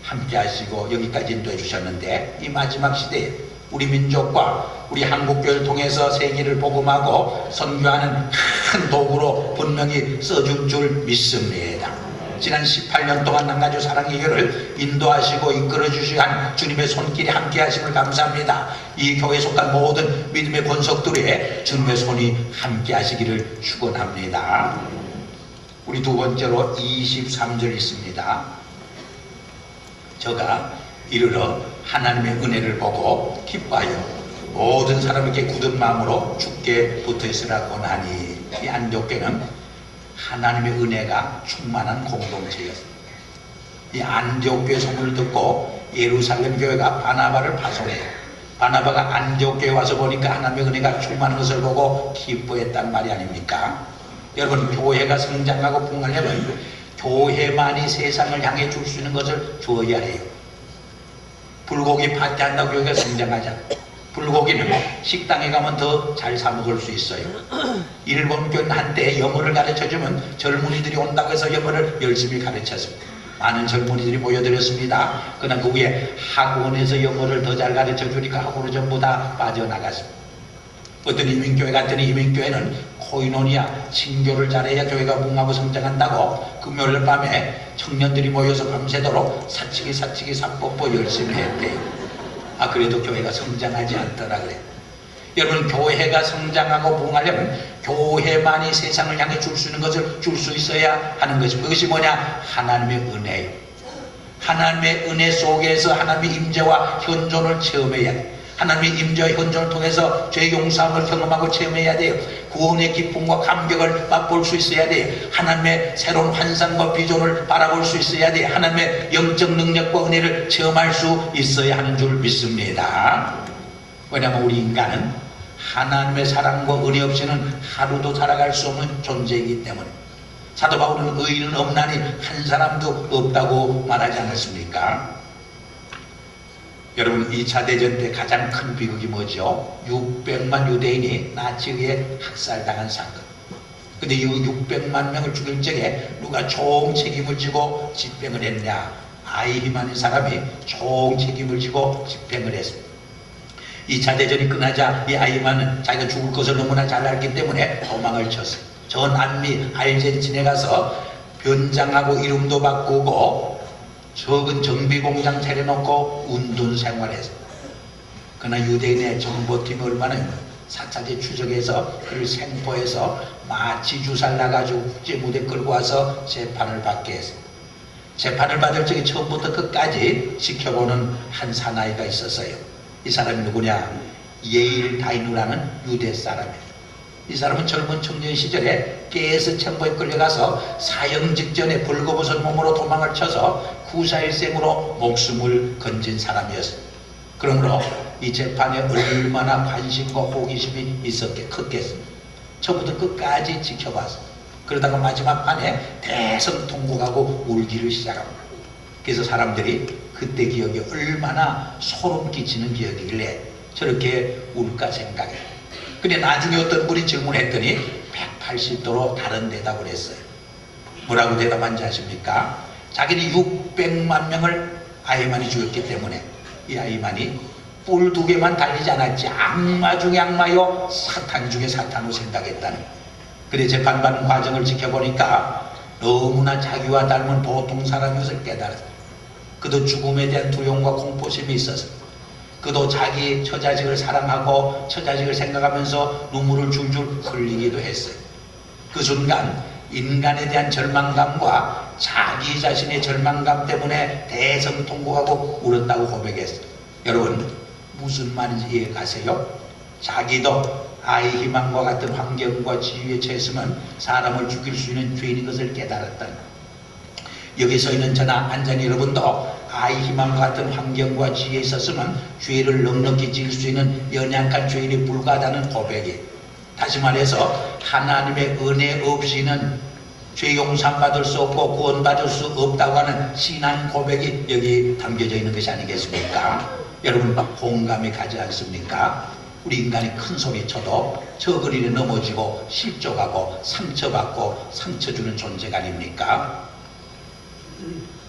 함께 하시고 여기까지 인도해 주셨는데 이 마지막 시대에 우리 민족과 우리 한국교회를 통해서 세계를 복음하고 선교하는 큰 도구로 분명히 써준 줄 믿습니다. 지난 18년 동안 남가주 사랑의 교회를 인도하시고 이끌어주시고 한 주님의 손길이 함께 하심을 감사합니다. 이 교회에 속한 모든 믿음의 권속들에 주님의 손이 함께 하시기를 축원합니다. 우리 두 번째로 23절 있습니다. 저가 이르러 하나님의 은혜를 보고 기뻐하여 모든 사람에게 굳은 마음으로 주께 붙어있으라 권하니. 이 안디옥교회는 하나님의 은혜가 충만한 공동체였습니다. 이 안디옥교회 소문을 듣고 예루살렘 교회가 바나바를 파송해요. 바나바가 안디옥교회에 와서 보니까 하나님의 은혜가 충만한 것을 보고 기뻐했단 말이 아닙니까? 여러분, 교회가 성장하고 부흥하려면 교회만이 세상을 향해 줄 수 있는 것을 주어야 해요. 불고기 파티한다고 교회가 성장하자. 불고기는 식당에 가면 더 잘 사 먹을 수 있어요. 일본 교회는 한때 영어를 가르쳐주면 젊은이들이 온다고 해서 영어를 열심히 가르쳤습니다. 많은 젊은이들이 모여들었습니다. 그러나 그 후에 학원에서 영어를 더 잘 가르쳐주니까 학원을 전부 다 빠져나갔습니다. 어떤 이민교회 같은 이민교회는 코이노니아, 친교를 잘해야 교회가 부흥하고 성장한다고 금요일 밤에 청년들이 모여서 밤새도록 사치기 사뽀뽀 열심히 했대요. 그래도 교회가 성장하지 않더라 그래요. 여러분, 교회가 성장하고 부흥하려면 교회만이 세상을 향해 줄 수 있는 것을 줄 수 있어야 하는 것입니다. 그것이 뭐냐? 하나님의 은혜예요. 하나님의 은혜 속에서 하나님의 임재와 현존을 체험해야 돼요. 하나님의 임재와 현존을 통해서 죄 용서함을 경험하고 체험해야 돼요. 구원의 기쁨과 감격을 맛볼 수 있어야 돼요. 하나님의 새로운 환상과 비전을 바라볼 수 있어야 돼요. 하나님의 영적 능력과 은혜를 체험할 수 있어야 하는 줄 믿습니다. 왜냐하면 우리 인간은 하나님의 사랑과 은혜 없이는 하루도 살아갈 수 없는 존재이기 때문에. 사도 바울은 의인은 없나니 한 사람도 없다고 말하지 않았습니까? 여러분, 2차 대전 때 가장 큰 비극이 뭐죠? 600만 유대인이 나치에 학살당한 사건. 근데 이 600만 명을 죽일 적에 누가 총 책임을 지고 집행을 했냐? 아이히만인 사람이 총 책임을 지고 집행을 했습니다. 2차 대전이 끝나자 이 아이히만은 자기가 죽을 것을 너무나 잘 알기 때문에 도망을 쳤어요. 저 남미 아르헨티나에 가서 변장하고 이름도 바꾸고 적은 정비공장 차려놓고 운둔 생활했어요. 그러나 유대인의 정보팀이 얼마나 4차제 추적해서 그를 생포해서 마치 주사를 나가지고 국제무대 끌고 와서 재판을 받게 했어요. 재판을 받을 적에 처음부터 끝까지 지켜보는 한 사나이가 있었어요. 이 사람이 누구냐? 예일 다이누라는 유대 사람이에요. 이 사람은 젊은 청년 시절에 가스 챔버에 끌려가서 사형 직전에 벌거벗은 몸으로 도망을 쳐서 구사일생으로 목숨을 건진 사람이었습니다. 그러므로 이 재판에 얼마나 관심과 호기심이 컸겠습니까? 처음부터 끝까지 지켜봤습니다. 그러다가 마지막 판에 대성통곡하고 울기를 시작합니다. 그래서 사람들이 그때 기억이 얼마나 소름 끼치는 기억이길래 저렇게 울까 생각해요. 근데 나중에 어떤 분이 질문했더니 180도로 다른 대답을 했어요. 뭐라고 대답한지 아십니까? 자기는 600만 명을 아이만이 죽였기 때문에 이 아이만이 뿔 2개만 달리지 않았지 악마 중에 악마요 사탄 중에 사탄으로 생각했다는. 그래 재판받는 과정을 지켜보니까 너무나 자기와 닮은 보통 사람이었을 깨달았어요. 그도 죽음에 대한 두려움과 공포심이 있었어. 그도 자기 처자식을 사랑하고 처자식을 생각하면서 눈물을 줄줄 흘리기도 했어요. 그 순간 인간에 대한 절망감과 자기 자신의 절망감 때문에 대성통곡하고 울었다고 고백했어요. 여러분 무슨 말인지 이해가세요? 자기도 아이 희망과 같은 환경과 지위에 처했으면 사람을 죽일 수 있는 죄인인 것을 깨달았다. 여기 서 있는 저나 앉은 여러분도 아이 희망과 같은 환경과 지위에 있었으면 죄를 넉넉히 지을 수 있는 연약한 죄인이 불과하다는 고백이에요. 다시 말해서 하나님의 은혜 없이는 죄 용서받을 수 없고 구원받을 수 없다고 하는 신앙 고백이 여기 담겨져 있는 것이 아니겠습니까? 여러분 공감이 가지 않습니까? 우리 인간이 큰 소리 쳐도 저거리에 넘어지고 실족하고 상처받고 상처 주는 존재가 아닙니까?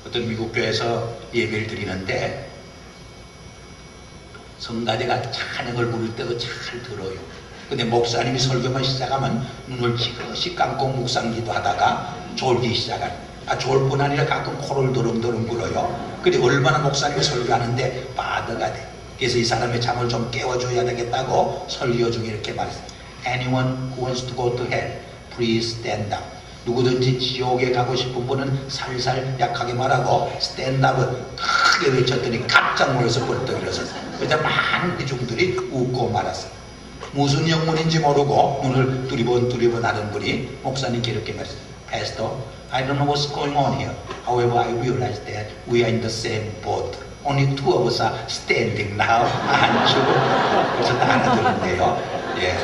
어떤 미국 교회에서 예배를 드리는데 성가대가 찬양을 부를 때도 잘 들어요. 근데 목사님이 설교만 시작하면 눈을 지그시 감고 묵상기도 하다가 졸기 시작하는. 졸 뿐 아니라 가끔 코를 드렁드렁 불어요. 근데 얼마나 목사님이 설교하는데 바드가 돼. 그래서 이 사람의 잠을 좀 깨워줘야 되겠다고 설교 중에 이렇게 말했어요. Anyone who wants to go to hell, please stand up. 누구든지 지옥에 가고 싶은 분은 살살 약하게 말하고 스탠드업을 크게 외쳤더니 깜짝 놀라서 벌떡 일어섰어요. 그래서 많은 대중들이 웃고 말았어요. 무슨 영문인지 모르고 눈을 두리번 하는 분이 목사님께 이렇게 말했어요. Pastor, I don't know what's going on here. However, I realize that we are in the same boat. Only two of us are standing now. 그래서 다 알아들었네요. 예.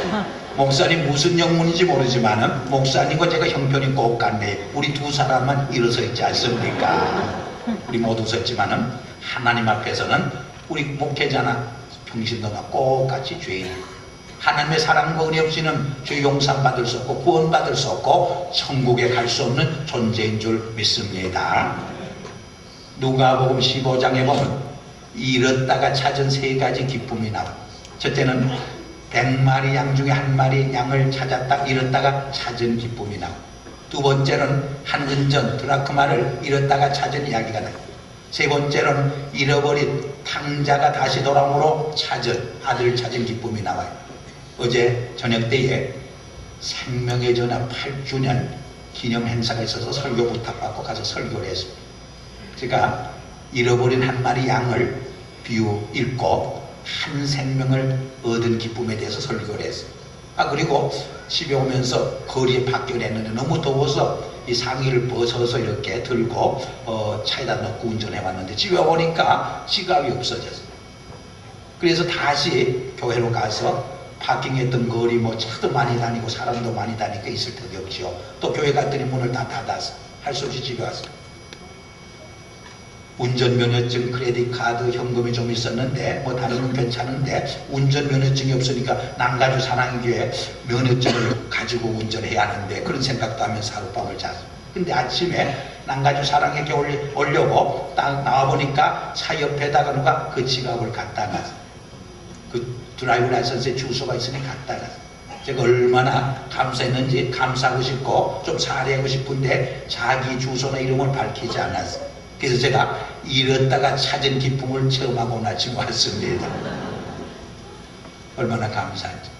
목사님 무슨 영문인지 모르지만은 목사님과 제가 형편이 꼭 같네. 우리 두 사람만 일어서 있지 않습니까? 우리 모두 섰지만은 하나님 앞에서는 우리 목회자나 평신도나 똑같이 죄인. 하나님의 사랑과 은혜 없이는 죄 용서받을 수 없고 구원받을 수 없고 천국에 갈 수 없는 존재인 줄 믿습니다. 누가복음 15장에 보면 잃었다가 찾은 3가지 기쁨이 나와. 첫째는 100마리 양 중에 1마리 양을 찾았다 잃었다가 찾은 기쁨이 나와. 두 번째는 한 은전 드라크마를 잃었다가 찾은 이야기가 나와. 세 번째는 잃어버린 탕자가 다시 돌아옴으로 찾은 아들을 찾은 기쁨이 나와요. 어제 저녁 때에 생명의 전화 8주년 기념 행사가 있어서 설교 부탁받고 가서 설교를 했습니다. 제가 잃어버린 1마리 양을 읽고 한 생명을 얻은 기쁨에 대해서 설교를 했어요. 그리고 집에 오면서 거리에 밖에 냈는데 너무 더워서 이 상의를 벗어서 이렇게 들고 차에다 넣고 운전해 왔는데 집에 오니까 지갑이 없어졌어요. 그래서 다시 교회로 가서 파킹했던 거리 차도 많이 다니고 사람도 많이 다니니까 있을 데가 없지요. 또 교회 갔더니 문을 다 닫아서 할 수 없이 집에 왔어요. 운전면허증, 크레딧 카드, 현금이 좀 있었는데 다른 건 괜찮은데 운전면허증이 없으니까 남가주 사랑교회 면허증을 가지고 운전해야 하는데 그런 생각도 하면서 하룻밤을 잤어요. 근데 아침에 남가주 사랑교회 오려고 딱 나와보니까 차 옆에다가 누가 그 지갑을 갖다 놨어요. 그 드라이브 라이선스에 주소가 있으니 갖다 놨어요. 제가 얼마나 감사했는지 감사하고 싶고 좀 사례하고 싶은데 자기 주소나 이름을 밝히지 않았어요. 그래서 제가 잃었다가 찾은 기쁨을 체험하고 나 지금 왔습니다. 얼마나 감사한지.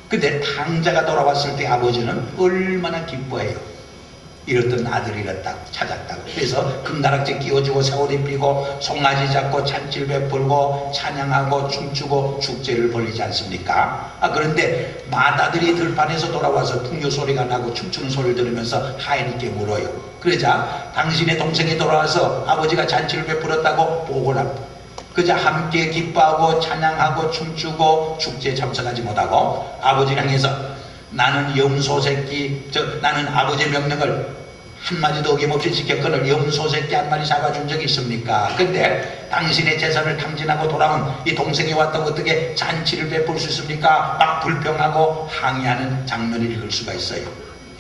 근데 탕자가 돌아왔을 때 아버지는 얼마나 기뻐해요. 잃었던 아들을 찾았다고. 그래서 금가락지 끼워주고 세월 입히고 송아지 잡고 잔치를 베풀고 찬양하고 춤추고 축제를 벌리지 않습니까? 그런데 맏아들이 들판에서 돌아와서 풍요 소리가 나고 춤추는 소리를 들으면서 하인에게 물어요. 그러자 당신의 동생이 돌아와서 아버지가 잔치를 베풀었다고 보고를 합니다. 그저 함께 기뻐하고 찬양하고 춤추고 축제에 참석하지 못하고 아버지를 향해서 나는 염소 새끼, 나는 아버지의 명령을 한마디도 어김없이 지켰거늘 염소 새끼 한 마리 잡아준 적이 있습니까? 근데 당신의 재산을 탕진하고 돌아온 이 동생이 왔다고 어떻게 잔치를 베풀 수 있습니까? 막 불평하고 항의하는 장면을 읽을 수가 있어요.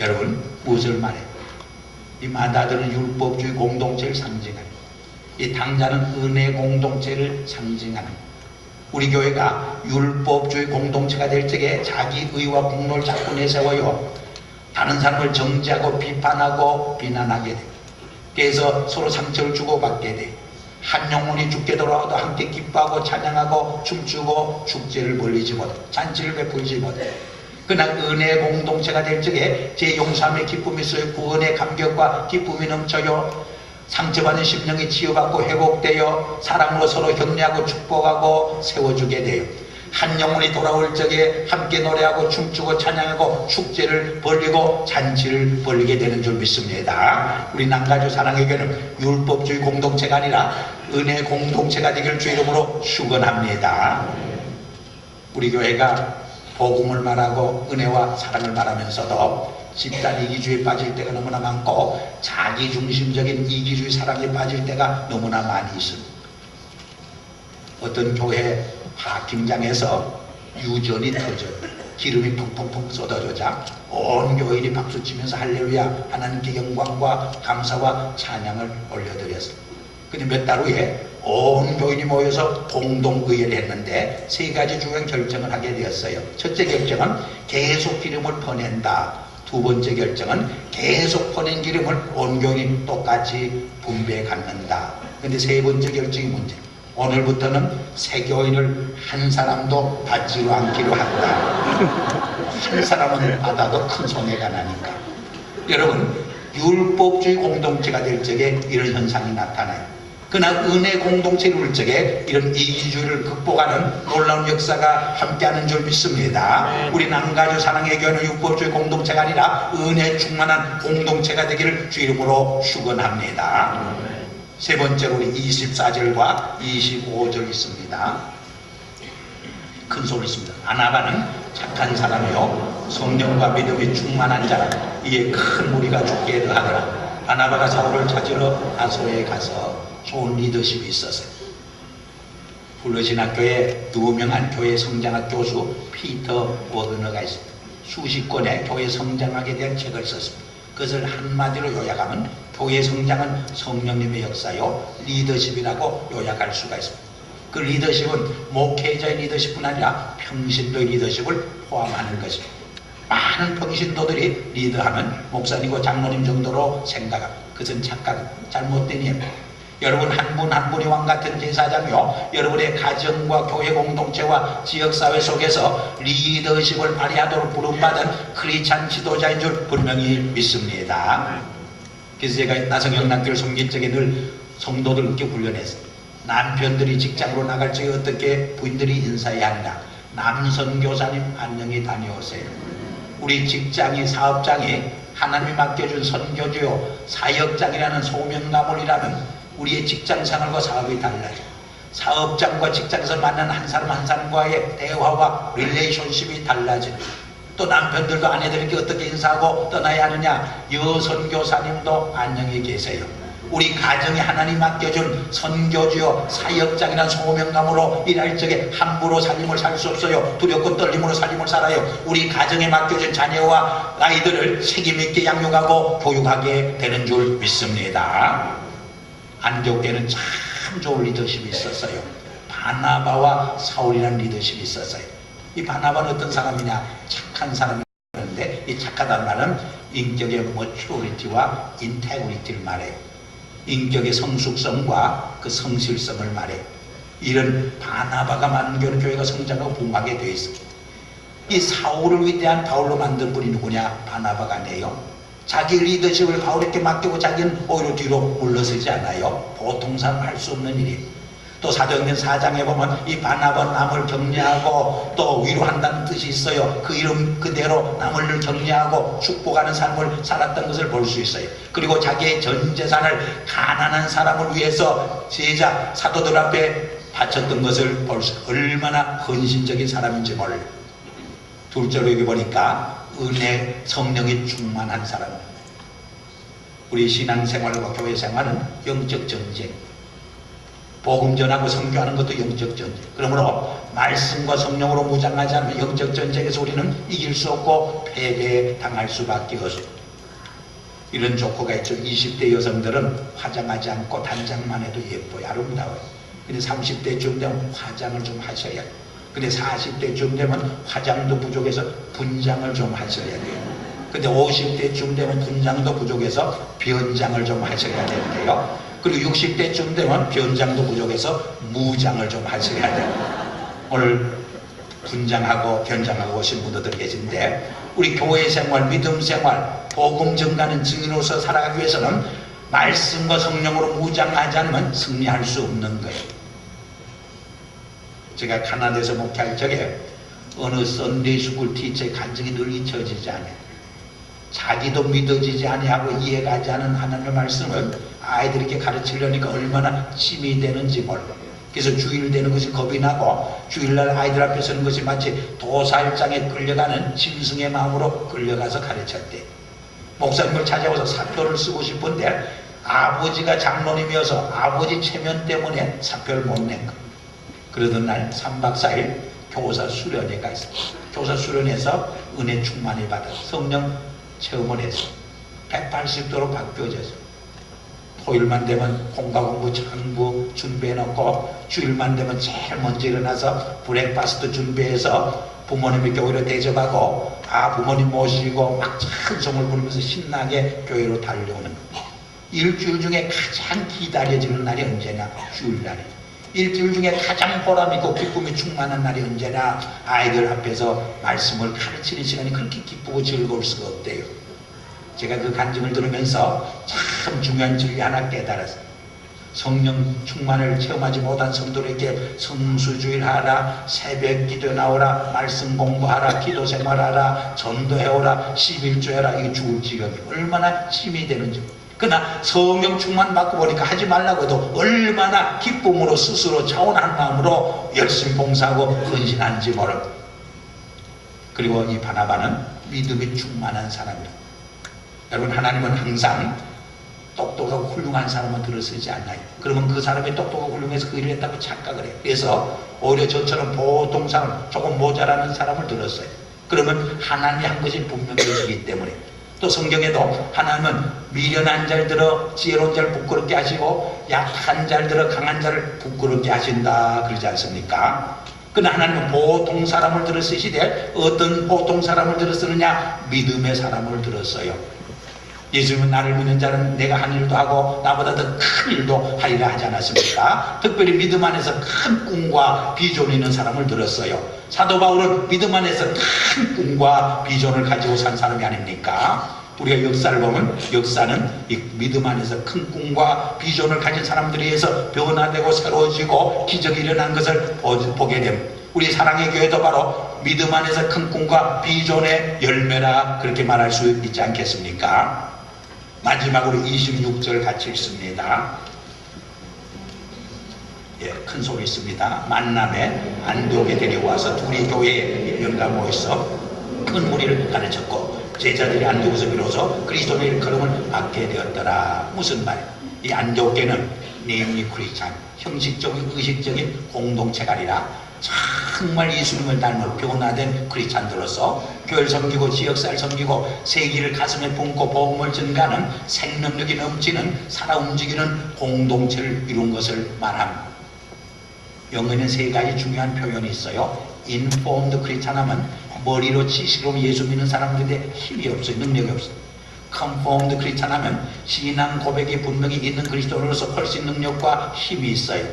여러분, 무엇을 말해요? 이 맏아들은 율법주의 공동체를 상징하는, 이 당자는 은혜 공동체를 상징하는, 우리 교회가 율법주의 공동체가 될 적에 자기 의와 공로를 자꾸 내세워요. 다른 사람을 정죄하고 비판하고 비난하게 돼. 그래서 서로 상처를 주고받게 돼. 한 영혼이 죽게 돌아와도 함께 기뻐하고 찬양하고 춤추고 축제를 벌리지 못해. 잔치를 베풀지 못해. 그러나 은혜 공동체가 될 적에 제 용서함의 기쁨이 있어요. 구원의 감격과 기쁨이 넘쳐요. 상처받은 심령이 치유받고 회복되어 사랑으로 서로 격려하고 축복하고 세워주게 돼요. 한 영혼이 돌아올 적에 함께 노래하고 춤추고 찬양하고 축제를 벌리고 잔치를 벌리게 되는 줄 믿습니다. 우리 남가주 사랑의 교회는 율법주의 공동체가 아니라 은혜 공동체가 되길 주 이름으로 축원합니다. 우리 교회가 복음을 말하고 은혜와 사랑을 말하면서도 집단 이기주의에 빠질 때가 너무나 많고 자기중심적인 이기주의 사랑에 빠질 때가 너무나 많이 있습니다. 어떤 교회 파킹장에서 유전이 터져 기름이 펑펑펑 쏟아져자 온 교인이 박수치면서 할렐루야 하나님께 영광과 감사와 찬양을 올려드렸습니다. 근데 몇 달 후에 온 교인이 모여서 공동의회를 했는데 세 가지 중요한 결정을 하게 되었어요. 첫째 결정은 계속 기름을 퍼낸다. 두 번째 결정은 계속 퍼낸 기름을 온 교인이 똑같이 분배해 갖는다. 근데 세 번째 결정이 문제. 오늘부터는 새 교인을 한 사람도 받지로 않기로 한다. 한 사람은 받아도 큰 손해가 나니까. 여러분, 율법주의 공동체가 될 적에 이런 현상이 나타나요. 그러나 은혜 공동체를 이룰 적에 이런 이기주의를 극복하는 놀라운 역사가 함께하는 줄 믿습니다. 우리 남가주 사랑의 교회는 율법주의 공동체가 아니라 은혜 충만한 공동체가 되기를 주 이름으로 축원합니다. 세 번째로 우리 24절과 25절 있습니다. 큰 소리 있습니다. 아나바는 착한 사람이요 성령과 믿음이 충만한 자라. 이에 큰 무리가 죽게 하더라. 아나바가 사울을 찾으러 다소에 가서 좋은 리더십이 있었어요. 블러진 학교에 유명한 교회 성장학 교수 피터 워드너가 있습니다. 수십 권의 교회 성장학에 대한 책을 썼습니다. 그것을 한마디로 요약하면 교회 성장은 성령님의 역사요 리더십이라고 요약할 수가 있습니다. 그 리더십은 목회자의 리더십뿐 아니라 평신도의 리더십을 포함하는 것입니다. 많은 평신도들이 리더하면 목사님과 장로님 정도로 생각합니다. 그것은 착각, 잘못된 이해입니다. 여러분 한 분 한 분이 왕같은 제사장이요 여러분의 가정과 교회 공동체와 지역사회 속에서 리더십을 발휘하도록 부름받은 크리스찬 지도자인 줄 분명히 믿습니다. 그래서 제가 나성영남교를 섬길 적에 늘 성도들 이렇게 훈련했어요. 남편들이 직장으로 나갈 적에 어떻게 부인들이 인사해야 하느냐. 남선교사님 안녕히 다녀오세요. 우리 직장이 사업장이 하나님이 맡겨준 선교주요 사역장이라는 소명감을 일하는 우리의 직장생활과 사업이 달라요. 사업장과 직장에서 만나는 한 사람 한 사람과의 대화와 릴레이션십이 달라져요. 또 남편들도 아내들에게 어떻게 인사하고 떠나야 하느냐. 여선교사님도 안녕히 계세요. 우리 가정에 하나님 맡겨준 선교주요 사역장이라는 소명감으로 일할 적에 함부로 삶을 살 수 없어요. 두렵고 떨림으로 삶을 살아요. 우리 가정에 맡겨준 자녀와 아이들을 책임있게 양육하고 교육하게 되는 줄 믿습니다. 안디옥교회는 참 좋은 리더십이 있었어요. 바나바와 사울이라는 리더십이 있었어요. 이 바나바는 어떤 사람이냐? 착한 사람이었는데 이 착하다는 말은 인격의 머추리티와 인테그리티를 말해요. 인격의 성숙성과 그 성실성을 말해요. 이런 바나바가 많은 교회가 성장하고 부흥하게 되어 있습니다. 이 사울을 위대한 바울로 만든 분이 누구냐? 바나바가 아니에요. 자기 리더십을 바울에게 맡기고 자기는 오히려 뒤로 물러서지 않아요. 보통 사람 할 수 없는 일이. 또 사도행전 4장에 보면 이 바나바 남을 격려하고 또 위로한다는 뜻이 있어요. 그 이름 그대로 남을 격려하고 축복하는 삶을 살았던 것을 볼 수 있어요. 그리고 자기의 전 재산을 가난한 사람을 위해서 제자 사도들 앞에 바쳤던 것을 볼 수, 얼마나 헌신적인 사람인지 몰라요. 둘째로 여기 보니까 은혜 성령이 충만한 사람. 우리 신앙생활과 교회생활은 영적 전쟁. 복음 전하고 선교하는 것도 영적 전쟁. 그러므로 말씀과 성령으로 무장하지 않으면 영적 전쟁에서 우리는 이길 수 없고 패배당할 수밖에 없어요. 이런 조커가 있죠. 20대 여성들은 화장하지 않고 단장만 해도 예뻐요. 아름다워요. 근데 30대쯤 되면 화장을 좀 하셔야 돼요. 근데 40대쯤 되면 화장도 부족해서 분장을 좀 하셔야 돼요. 근데 50대쯤 되면 분장도 부족해서 변장을 좀 하셔야 되는데요. 그리고 60대쯤 되면 변장도 부족해서 무장을 좀 하셔야 돼요. 오늘 분장하고 변장하고 오신 분들 계신데, 우리 교회 생활, 믿음 생활, 복음 전가는 증인으로서 살아가기 위해서는 말씀과 성령으로 무장하지 않으면 승리할 수 없는 거예요. 제가 가나다에서 목회할 적에 어느 썬데이 스쿨 티처의 간증이 늘 잊혀지지 않아요. 자기도 믿어지지 아니하고 이해가지 않은 하나님의 말씀을 아이들에게 가르치려니까 얼마나 힘이 되는지 몰라요. 그래서 주일 되는 것이 겁이 나고, 주일날 아이들 앞에 서는 것이 마치 도살장에 끌려가는 짐승의 마음으로 끌려가서 가르쳤대. 목사님을 찾아와서 사표를 쓰고 싶은데 아버지가 장로님이어서 아버지 체면 때문에 사표를 못 낸 거예요. 그러던 날 3박 4일 교사 수련회가 있어요. 교사 수련회에서 은혜 충만을 받아 성령 체험을 해서 180도로 바뀌어져서 토요일만 되면 공과 공부 전부 준비해놓고, 주일만 되면 제일 먼저 일어나서 브렉파스트 준비해서 부모님의 교회로 대접하고, 부모님 모시고 막 찬송을 부르면서 신나게 교회로 달려오는 거예요. 일주일 중에 가장 기다려지는 날이 언제냐? 주일날이에요. 일주일 중에 가장 보람있고 기쁨이 충만한 날이 언제나? 아이들 앞에서 말씀을 가르치는 시간이 그렇게 기쁘고 즐거울 수가 없대요. 제가 그 간증을 들으면서 참 중요한 진리 하나 깨달았어요. 성령 충만을 체험하지 못한 성도들에게 성수주일 하라, 새벽 기도 나오라, 말씀 공부하라, 기도 생활하라, 전도해오라, 11조 해라, 이게 죽을 지경이 얼마나 힘이 되는지. 그러나 성령 충만 받고 보니까 하지 말라고 해도 얼마나 기쁨으로 스스로 차원한 마음으로 열심히 봉사하고 헌신하는지 모릅니다. 그리고 이 바나바는 믿음이 충만한 사람입니다. 여러분, 하나님은 항상 똑똑하고 훌륭한 사람은 들어서지 않아요. 그러면 그 사람이 똑똑하고 훌륭해서 그 일을 했다고 착각을 해요. 그래서 오히려 저처럼 보통 사람, 조금 모자라는 사람을 들었어요. 그러면 하나님이 한 것이 분명해지기 때문에. 또 성경에도 하나님은 미련한 자를 들어 지혜로운 자를 부끄럽게 하시고 약한 자를 들어 강한 자를 부끄럽게 하신다 그러지 않습니까? 그러나 하나님은 보통 사람을 들어 쓰시되, 어떤 보통 사람을 들어 쓰느냐? 믿음의 사람을 들었어요. 예수님은 나를 믿는 자는 내가 한 일도 하고 나보다 더 큰 일도 하리라 하지 않았습니까? 특별히 믿음 안에서 큰 꿈과 비전이 있는 사람을 들었어요. 사도 바울은 믿음 안에서 큰 꿈과 비전을 가지고 산 사람이 아닙니까? 우리가 역사를 보면 역사는 이 믿음 안에서 큰 꿈과 비전을 가진 사람들에 의해서 변화되고 새로워지고 기적이 일어난 것을 보게 됩니다. 우리 사랑의 교회도 바로 믿음 안에서 큰 꿈과 비전의 열매라 그렇게 말할 수 있지 않겠습니까? 마지막으로 26절 같이 읽습니다. 큰 소리 있습니다. 만남에 안디옥에 데려와서 둘이 교회에 1년간 모여서 큰 무리를 가르쳤고, 제자들이 안디옥에서 비로소 그리스도의 일컬음을 받게 되었더라. 무슨 말이에요? 이 안디옥에는 네임리 크리스찬, 형식적인 의식적인 공동체가 아니라 정말 예수님을 닮은 변화된 크리스찬들로서 교회를 섬기고 지역사를 섬기고 세기를 가슴에 품고 복음을 전가하는 생명력이 넘치는 살아 움직이는 공동체를 이룬 것을 말합니다. 영어에는 세 가지 중요한 표현이 있어요. informed 크리스찬 하면 머리로 지식으로 예수 믿는 사람들인데 힘이 없어요. 능력이 없어요. conformed 크리스찬 하면 신앙 고백이 분명히 있는 그리스도인으로서 훨씬 능력과 힘이 있어요.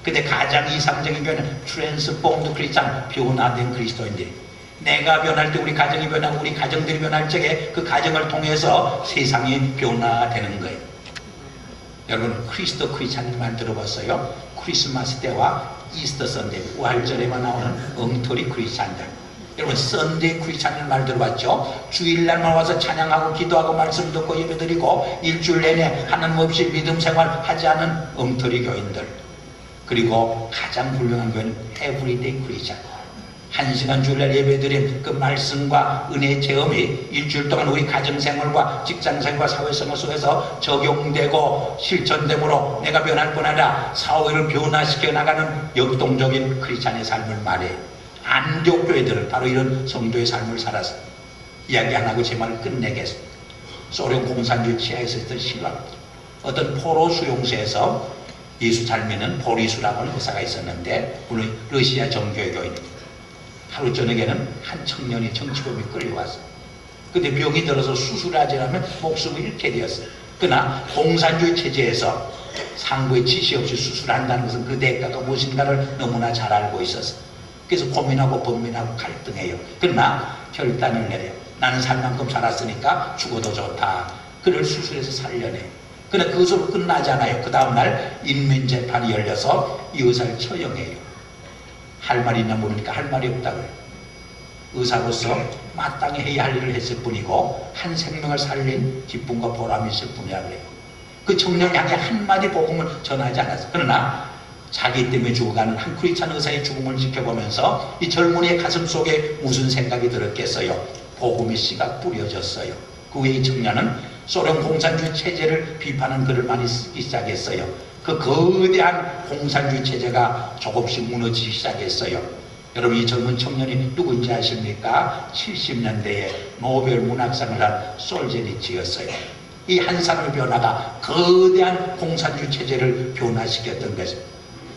근데 가장 이상적인 교회는 transformed 크리스찬, 변화된 그리스도인들이. 내가 변할 때 우리 가정이 변하고 우리 가정들이 변할 적에 그 가정을 통해서 세상이 변화되는 거예요. 여러분 크리스도 크리스찬 말 들어봤어요? 크리스마스 때와 이스터 선데이 부활절에만 나오는 엉터리 크리스찬들. 여러분 선데이 크리스찬 말 들어봤죠? 주일날만 와서 찬양하고 기도하고 말씀 듣고 예배드리고 일주일 내내 하나님 없이 믿음 생활 하지 않은 엉터리 교인들. 그리고 가장 훌륭한 교회는 에브리데이 크리스찬. 1시간 주일날 예배드린 그 말씀과 은혜의 체험이 일주일 동안 우리 가정생활과 직장생활과 사회생활 속에서 적용되고 실천됨으로 내가 변할 뿐 아니라 사회를 변화시켜 나가는 역동적인 크리스찬의 삶을 말해. 안디옥 교회들은 바로 이런 성도의 삶을 살아서 이야기 안 하고 제 말을 끝내겠습니다. 소련 공산주의 치하에서 있던 신랑, 어떤 포로 수용소에서 예수 잘 믿는 보리수라고 하는 의사가 있었는데 물론 러시아 정교회 교인입니다. 하루 저녁에는 한 청년이 정치범이 끌려왔어요. 근데 병이 들어서 수술하자면 목숨을 잃게 되었어요. 그러나 공산주의 체제에서 상부의 지시 없이 수술한다는 것은 그 대가가 무엇인가를 너무나 잘 알고 있었어요. 그래서 고민하고 번민하고 갈등해요. 그러나 결단을 내려요. 나는 살 만큼 살았으니까 죽어도 좋다. 그를 수술해서 살려내요. 그러나 그것으로 끝나지 않아요. 그 다음날 인민재판이 열려서 이 의사를 처형해요. 할 말이 있나 모르니까 할 말이 없다고요. 의사로서 마땅히 해야 할 일을 했을 뿐이고 한 생명을 살린 기쁨과 보람이 있을 뿐이라 그래요. 그 청년이 향해 한마디 복음을 전하지 않았어요. 그러나 자기 때문에 죽어가는 한 크리스찬 의사의 죽음을 지켜보면서 이 젊은이의 가슴 속에 무슨 생각이 들었겠어요? 복음의 씨가 뿌려졌어요. 그 후에 이 청년은 소련 공산주의 체제를 비판하는 글을 많이 쓰기 시작했어요. 그 거대한 공산주의 체제가 조금씩 무너지기 시작했어요. 여러분 이 젊은 청년이 누군지 아십니까? 70년대에 노벨 문학상을 한 솔제니치였어요. 이 한 사람의 변화가 거대한 공산주의 체제를 변화시켰던 것입니다.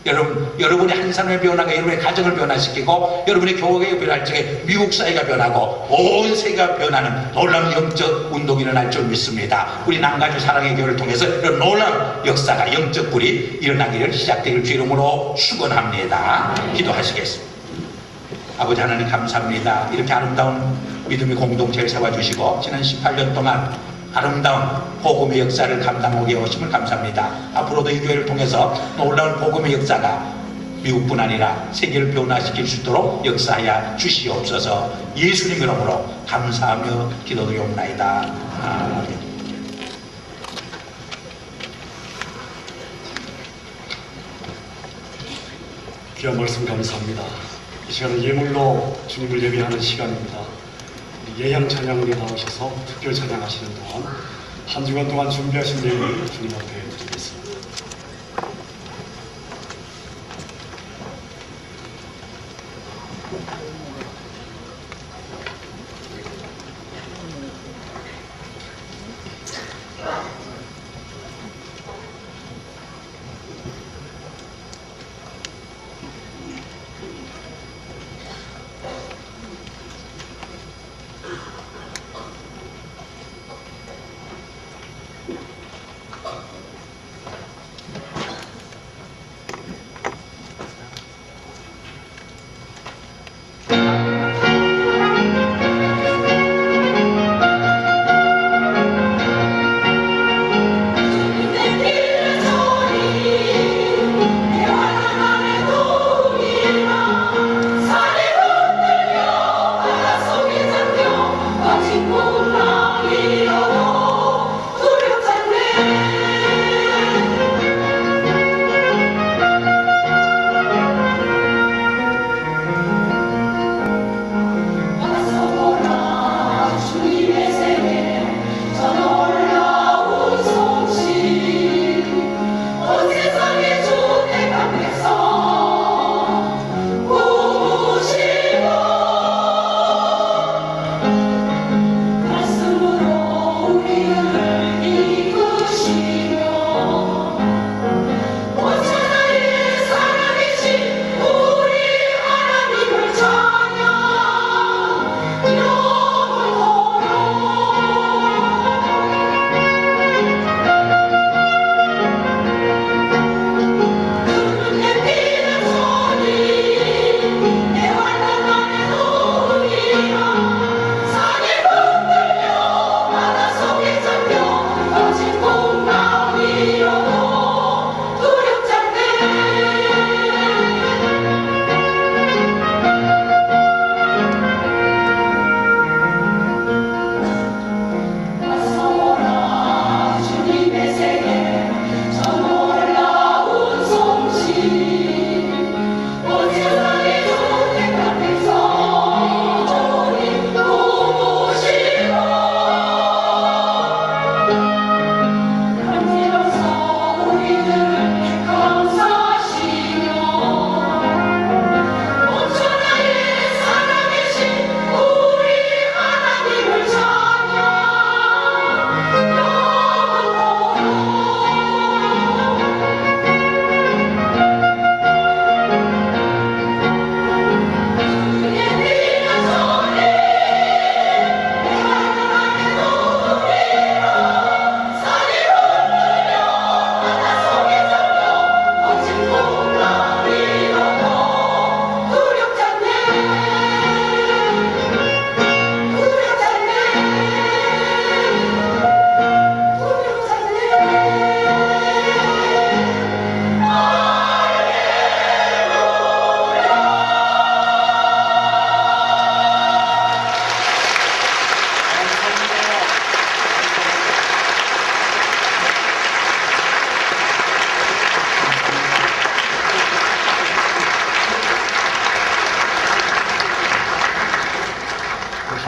여러분의 한 사람의 변화가 여러분의 가정을 변화시키고 여러분의 교회가 변할 적에 미국 사회가 변하고 온 세계가 변하는 놀라운 영적 운동이 일어날 줄 믿습니다. 우리 남가주 사랑의 교회를 통해서 이런 놀라운 역사가 영적 불이 일어나기를 시작되길 주 이름으로 축원합니다. 기도하시겠습니다. 아버지 하나님 감사합니다. 이렇게 아름다운 믿음의 공동체를 세워주시고 지난 18년 동안 아름다운 복음의 역사를 감당하게 오심을 감사합니다. 앞으로도 이 교회를 통해서 놀라운 복음의 역사가 미국뿐 아니라 세계를 변화시킬 수 있도록 역사하여 주시옵소서. 예수님 이름으로 감사하며 기도드리옵나이다. 아멘. 귀한 말씀 감사합니다. 이 시간은 예물로 주님을 예배하는 시간입니다. 예양 찬양으로 나오셔서 특별 찬양하시는 동안 한 주간 동안 준비하신 예물을 주님 앞에 드리겠습니다.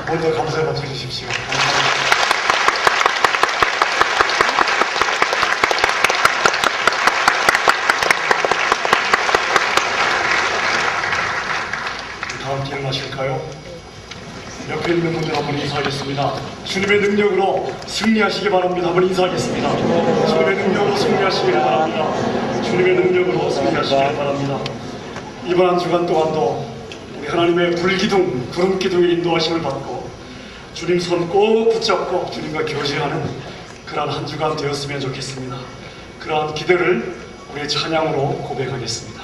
먼저 감사의 박수 주십시오. 감사합니다. 다음 기억나실까요? 옆에 있는 분들 한번 인사하겠습니다. 주님의 능력으로 승리하시기 바랍니다. 한번 인사하겠습니다. 주님의 능력으로 승리하시기 바랍니다. 주님의 능력으로 승리하시기 바랍니다. 이번 한 주간 동안도 우리 하나님의 불기둥, 구름기둥의 인도하심을 받고 주님 손 꼭 붙잡고 주님과 교제하는 그러한 한 주간 되었으면 좋겠습니다. 그러한 기대를 우리의 찬양으로 고백하겠습니다.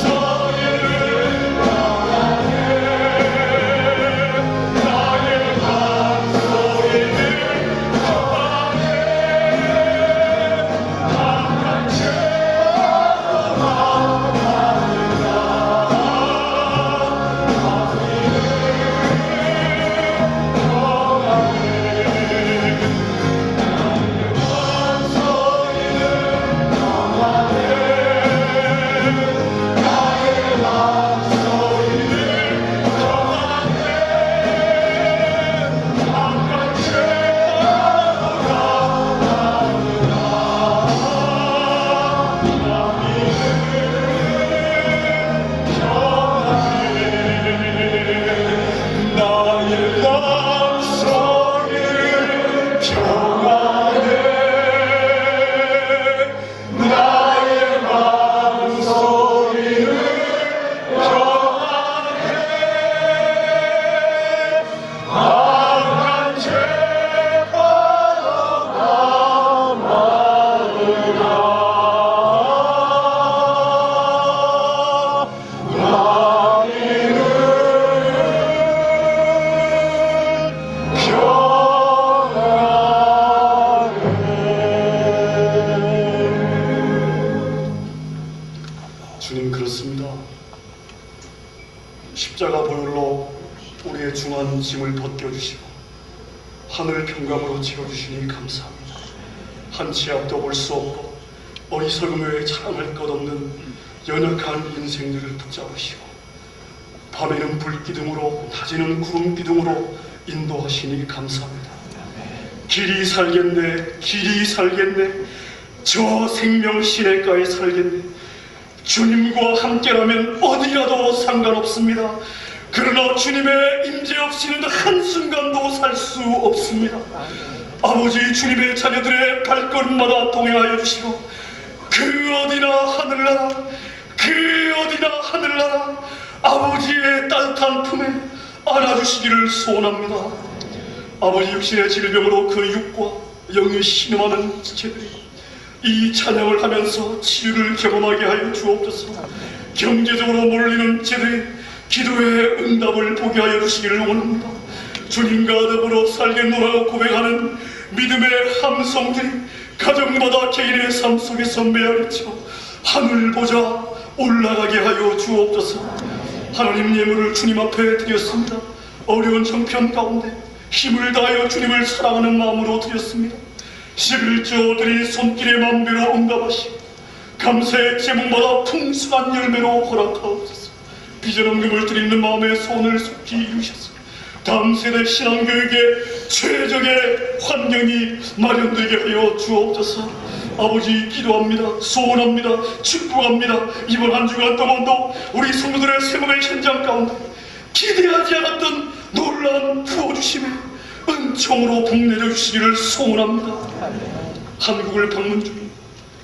서 십자가 보혈로 우리의 중한 짐을 벗겨주시고 하늘 평강으로 채워주시니 감사합니다. 한치 앞도 볼 수 없고 어리석음에 자랑할 것 없는 연약한 인생들을 붙잡으시고 밤에는 불기둥으로 낮에는 구름기둥으로 인도하시니 감사합니다. 길이 살겠네, 길이 살겠네, 저 생명 시냇가에 살겠네. 주님과 함께라면 어디라도 상관없습니다. 그러나 주님의 임재 없이는 한순간도 살 수 없습니다. 아버지, 주님의 자녀들의 발걸음마다 동행하여 주시고 그 어디나 하늘나라, 그 어디나 하늘나라 아버지의 따뜻한 품에 안아주시기를 소원합니다. 아버지, 육신의 질병으로 그 육과 영이 신음하는 지체들이 이 찬양을 하면서 치유를 경험하게 하여 주옵소서. 경제적으로 몰리는 지체들이 기도의 응답을 보게 하여 주시기를 원합니다. 주님과 더불어 살겠노라 고백하는 믿음의 함성들이 가정마다 개인의 삶 속에서 메아리쳐 하늘 보자 올라가게 하여 주옵소서. 하나님, 예물을 주님 앞에 드렸습니다. 어려운 형편 가운데 힘을 다하여 주님을 사랑하는 마음으로 드렸습니다. 11조 드린 손길의 만배로 응답하시고 감사의 제목마다 풍성한 열매로 허락하옵소서. 비전원금을 드리는 마음의 소원을 속히 이루셨습니다. 다음 세대 신앙교육에 최적의 환경이 마련되게 하여 주옵소서. 아버지, 기도합니다. 소원합니다. 축복합니다. 이번 한 주간 동안도 우리 성도들의 생업의 현장 가운데 기대하지 않았던 놀라운 부어주심에 은총으로 복내려 주시기를 소원합니다. 한국을 방문 중인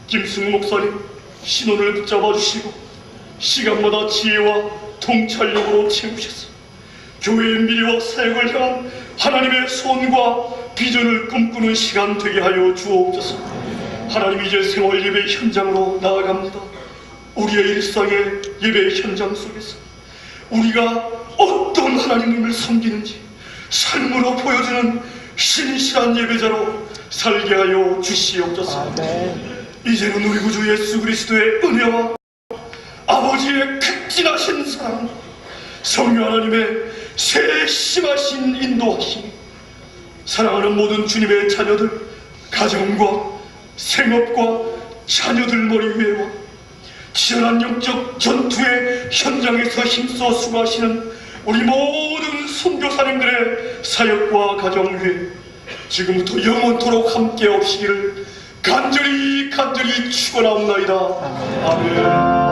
김승우 목사님 신혼을 붙잡아 주시고 시간마다 지혜와 통찰력으로 채우셔서 교회의 미래와 사역을 향한 하나님의 소원과 비전을 꿈꾸는 시간 되게 하여 주옵소서. 하나님, 이제 생활 예배 현장으로 나아갑니다. 우리의 일상의 예배 현장 속에서 우리가 어떤 하나님을 섬기는지 삶으로 보여주는 신실한 예배자로 살게 하여 주시옵소서. 이제는 우리 구주 예수 그리스도의 은혜와 아버지의 극진하신 사랑, 성령 하나님의 세심하신 인도하심이 사랑하는 모든 주님의 자녀들, 가정과 생업과 자녀들 머리 위에와 치열한 영적 전투의 현장에서 힘써 수고하시는 우리 모든 선교사님들의 사역과 가정 위에 지금부터 영원토록 함께 없시기를 간절히 축원하옵나이다. 아멘.